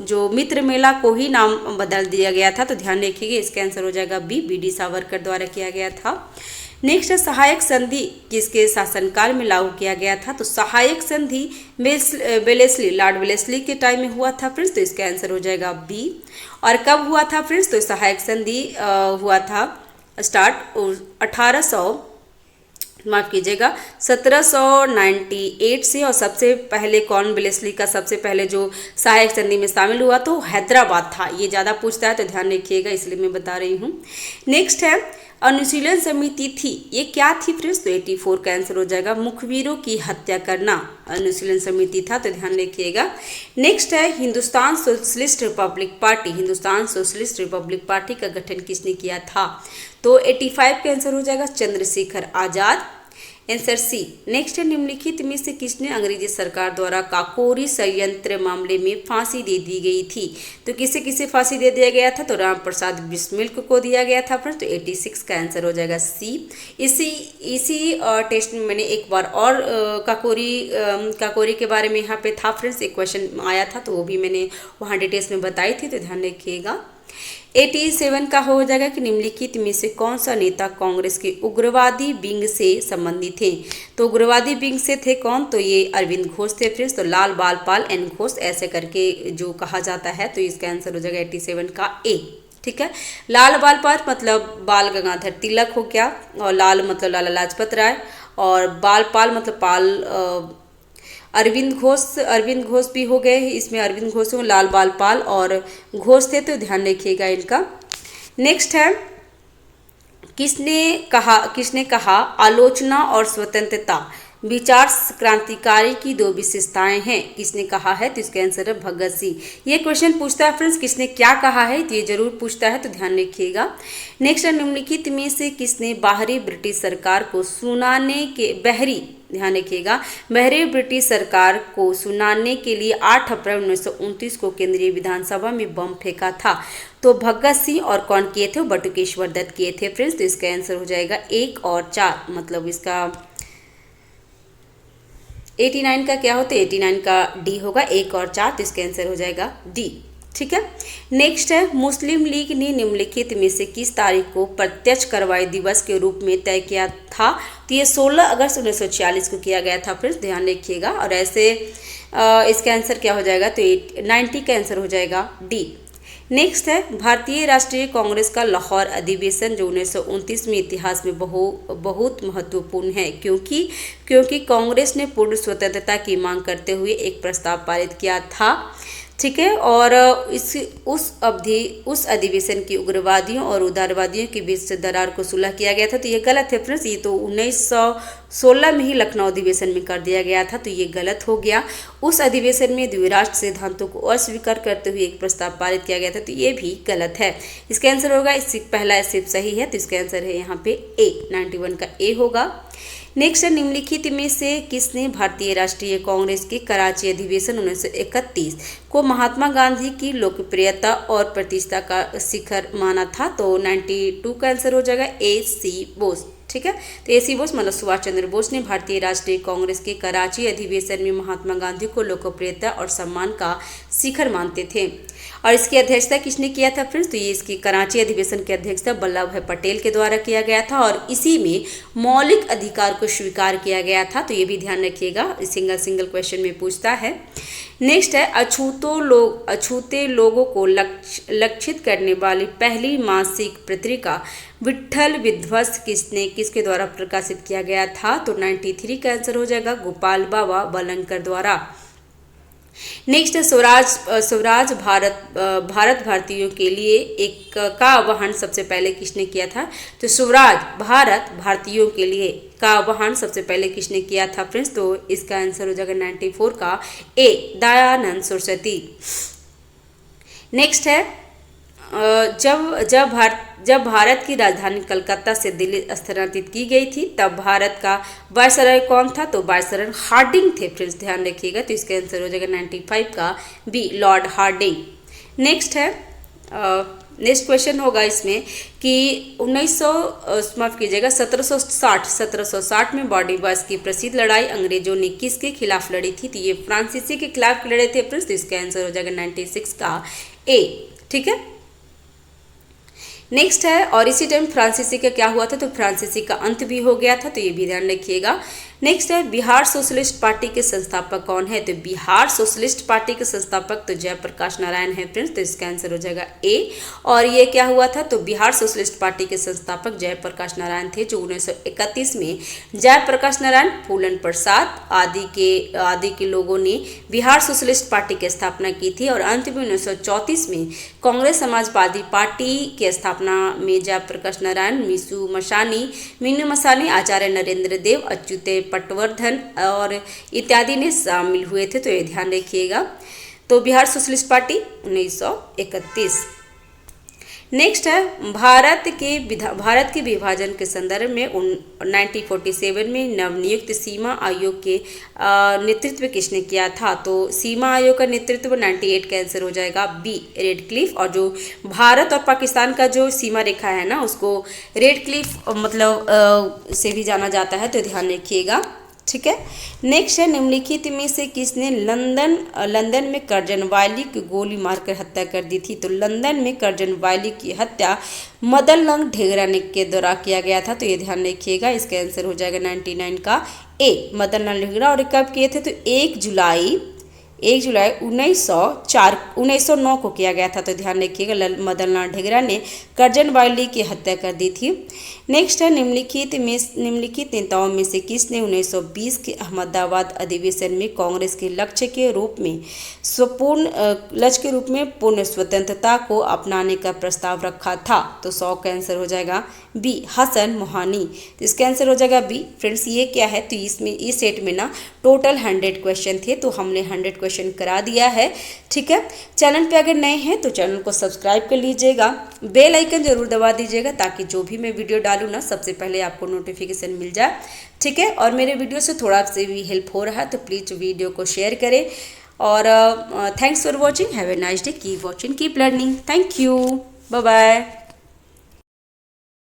जो मित्र मेला को ही नाम बदल दिया गया था, तो ध्यान रखिएगा, इसका आंसर हो जाएगा बी.डी. सावरकर द्वारा किया गया था। नेक्स्ट है सहायक संधि किसके शासनकाल में लागू किया गया था, तो सहायक संधि वेलेस्ली लॉर्ड वेलेस्ली के टाइम में हुआ था फ्रेंड्स, तो इसका आंसर हो जाएगा बी। और कब हुआ था फ्रेंड्स, तो सहायक संधि हुआ था स्टार्ट 1798 से, और सबसे पहले कौन वेलेस्ली का सबसे पहले जो सहायक संधि में शामिल हुआ तो हैदराबाद था। ये ज़्यादा पूछता है तो ध्यान रखिएगा, इसलिए मैं बता रही हूँ। नेक्स्ट है अनुशीलन समिति थी, ये क्या थी फ्रेंड्स, तो 84 का आंसर हो जाएगा मुखबिरों की हत्या करना अनुशीलन समिति था, तो ध्यान रखिएगा। नेक्स्ट है Hindustan socialist Republic party, Hindustan socialist Republic party का गठन किसने किया था, तो 85 का आंसर हो जाएगा Chandrashekhar Azad, answer C. Next है निम्नलिखित में से किसने अंग्रेजी सरकार द्वारा काकोरी षड्यंत्र मामले में फांसी दे दी गई थी, तो किसे किसे फांसी दे दिया गया था, तो राम प्रसाद बिस्मिल को दिया गया था फ्रेंड्स, तो 86 का आंसर हो जाएगा सी। इसी टेस्ट में मैंने एक बार और काकोरी के बारे में यहाँ पे था फ्रेंड्स, एक क्वेश्चन आया था, तो वो भी मैंने वहाँ डिटेल्स में बताई थी, तो ध्यान रखिएगा। 87 का हो जाएगा कि निम्नलिखित में से कौन सा नेता कांग्रेस के उग्रवादी विंग से संबंधित थे, तो उग्रवादी विंग से थे कौन, तो ये अरविंद घोष थे फ्रेंड्स, तो लाल बालपाल एन घोष ऐसे करके जो कहा जाता है, तो इसका आंसर हो जाएगा 87 का ए। ठीक है, लाल बालपाल मतलब बाल गंगाधर तिलक हो गया, और लाल मतलब लाला लाजपत राय, और बालपाल मतलब पाल अरविंद घोष भी हो गए, इसमें अरविंद घोष हो, लाल बालपाल और घोष थे, तो ध्यान रखिएगा इनका। नेक्स्ट है किसने कहा आलोचना और स्वतंत्रता विचार क्रांतिकारी की दो विशेषताएं हैं, किसने कहा है, तो इसका आंसर है भगत सिंह। ये क्वेश्चन पूछता है फ्रेंड्स किसने क्या कहा है, तो ये जरूर पूछता है, तो ध्यान रखिएगा। नेक्स्ट है निम्नलिखित में से किसने बाहरी ब्रिटिश सरकार को सुनाने के ध्यान रखिएगा बहरी ब्रिटिश सरकार को सुनाने के लिए 8 अप्रैल 1929 को केंद्रीय विधानसभा में बम फेंका था, तो भगत सिंह, और कौन किए थे, बटुकेश्वर दत्त किए थे फ्रेंड्स, तो इसका आंसर हो जाएगा 1 और 4, मतलब इसका 89 का क्या होता है, 89 का डी होगा, 1 और 4, तो इसका आंसर हो जाएगा डी। ठीक है, नेक्स्ट है मुस्लिम लीग ने निम्नलिखित में से किस तारीख को प्रत्यक्ष कार्रवाई दिवस के रूप में तय किया था, तो ये 16 अगस्त 1946 को किया गया था फ्रेंड्स, ध्यान रखिएगा। और ऐसे इसका आंसर क्या हो जाएगा, तो 90 का आंसर हो जाएगा डी। नेक्स्ट है भारतीय राष्ट्रीय कांग्रेस का लाहौर अधिवेशन जो 1929 में इतिहास में बहुत महत्वपूर्ण है, क्योंकि कांग्रेस ने पूर्ण स्वतंत्रता की मांग करते हुए एक प्रस्ताव पारित किया था। ठीक है, और उस अधिवेशन की उग्रवादियों और उदारवादियों के बीच से दरार को सुलह किया गया था, तो ये गलत है फ्रेंड्स, ये तो 1916 में ही लखनऊ अधिवेशन में कर दिया गया था, तो ये गलत हो गया। उस अधिवेशन में द्विराष्ट्र सिद्धांतों को अस्वीकार करते हुए एक प्रस्ताव पारित किया गया था, तो ये भी गलत है। इसका आंसर होगा पहला सिर्फ सही है, तो इसका आंसर है यहाँ पे ए, 91 का ए होगा। नेक्स्ट है, निम्नलिखित में से किसने भारतीय राष्ट्रीय कांग्रेस के कराची अधिवेशन 1931 को महात्मा गांधी की लोकप्रियता और प्रतिष्ठा का शिखर माना था? तो 92 का आंसर हो जाएगा ए सी बोस। ठीक है, तो ए सी बोस मतलब सुभाष चंद्र बोस ने भारतीय राष्ट्रीय कांग्रेस के कराची अधिवेशन में महात्मा गांधी को लोकप्रियता और सम्मान का शिखर मानते थे। और इसकी अध्यक्षता किसने किया था फ्रेंड्स? तो ये इसकी कराची अधिवेशन की अध्यक्षता वल्लभ भाई पटेल के द्वारा किया गया था और इसी में मौलिक अधिकार को स्वीकार किया गया था। तो ये भी ध्यान रखिएगा, सिंगल क्वेश्चन में पूछता है। नेक्स्ट है, अछूते लोगों को लक्षित करने वाली पहली मासिक पत्रिका विट्ठल विध्वंस किसके द्वारा प्रकाशित किया गया था? तो 93 का आंसर हो जाएगा गोपाल बाबा वलंकर द्वारा। नेक्स्ट है, स्वराज भारत भारतीयों के लिए एक का आह्वान सबसे पहले किसने किया था? तो स्वराज भारत भारतीयों के लिए का आह्वान सबसे पहले किसने किया था फ्रेंड्स? तो इसका आंसर हो जाएगा 94 का ए दयानंद सरस्वती। नेक्स्ट है, जब भारत की राजधानी कलकत्ता से दिल्ली स्थानांतरित की गई थी तब भारत का वायसराय कौन था? तो वायसराय हार्डिंग थे फ्रेंड्स, ध्यान रखिएगा। तो इसका आंसर हो जाएगा 95 का बी लॉर्ड हार्डिंग। नेक्स्ट है, नेक्स्ट क्वेश्चन होगा इसमें कि 1760 में बॉडी वाश की प्रसिद्ध लड़ाई अंग्रेजों ने किसके खिलाफ लड़ी थी? तो ये फ्रांसीसी के खिलाफ लड़े थे फ्रेंड्स। तो इसका आंसर हो जाएगा 96 का ए। ठीक है, नेक्स्ट है, और इसी टाइम फ्रांसीसी का क्या हुआ था? तो फ्रांसीसी का अंत भी हो गया था। तो ये भी ध्यान रखिएगा। नेक्स्ट है, बिहार सोशलिस्ट पार्टी के संस्थापक कौन है? तो बिहार सोशलिस्ट पार्टी के संस्थापक तो जयप्रकाश नारायण है फ्रेंड्स। तो इसका आंसर हो जाएगा ए। और ये क्या हुआ था? तो बिहार सोशलिस्ट पार्टी के संस्थापक जयप्रकाश नारायण थे, जो 1931 में जयप्रकाश नारायण, फूलन प्रसाद आदि के लोगों ने बिहार सोशलिस्ट पार्टी की स्थापना की थी। और अंत में 1934 में कांग्रेस समाजवादी पार्टी की स्थापना में जयप्रकाश नारायण, मीनू मसानी, आचार्य नरेंद्र देव, अच्युत पटवर्धन और इत्यादि ने शामिल हुए थे। तो ये ध्यान रखिएगा। तो बिहार सोशलिस्ट पार्टी 1931। नेक्स्ट है, भारत के विभाजन के संदर्भ में 1947 में नवनियुक्त सीमा आयोग के नेतृत्व किसने किया था? तो सीमा आयोग का नेतृत्व 98 का आंसर हो जाएगा बी रेडक्लिफ। और जो भारत और पाकिस्तान का जो सीमा रेखा है ना, उसको रेडक्लिफ मतलब से भी जाना जाता है। तो ध्यान रखिएगा। ठीक है, नेक्स्ट है, निम्नलिखित में से किसने लंदन में कर्जन वायली की गोली मारकर हत्या कर दी थी? तो लंदन में कर्जन वायली की हत्या मदन लाल ढेंगरा ने के द्वारा किया गया था। तो ये ध्यान रखिएगा। इसका आंसर हो जाएगा 99 का ए मदन लाल ढेंगरा। और कब किए थे? तो 1 जुलाई 1909 को किया गया था। तो ध्यान रखिएगा, मदन लाल ढेंगरा ने कर्जन वायली की हत्या कर दी थी। नेक्स्ट है, निम्नलिखित नेताओं में से किसने 1920 के अहमदाबाद अधिवेशन में कांग्रेस के लक्ष्य के रूप में पूर्ण स्वतंत्रता को अपनाने का प्रस्ताव रखा था? तो 100 का आंसर हो जाएगा बी हसन मोहानी। तो इसका आंसर हो जाएगा बी। फ्रेंड्स, ये क्या है? तो इस सेट में ना टोटल 100 क्वेश्चन थे, तो हमने 100 क्वेश्चन करा दिया है। ठीक है, चैनल पे अगर नए हैं तो चैनल को सब्सक्राइब कर लीजिएगा, बेल आइकन जरूर दबा दीजिएगा ताकि जो भी मैं वीडियो डालूँ ना सबसे पहले आपको नोटिफिकेशन मिल जाए। ठीक है, और मेरे वीडियो से थोड़ा से भी हेल्प हो रहा है तो प्लीज़ वीडियो को शेयर करें। और thanks for watching, have a nice day, keep watching, keep learning, thank you, bye bye.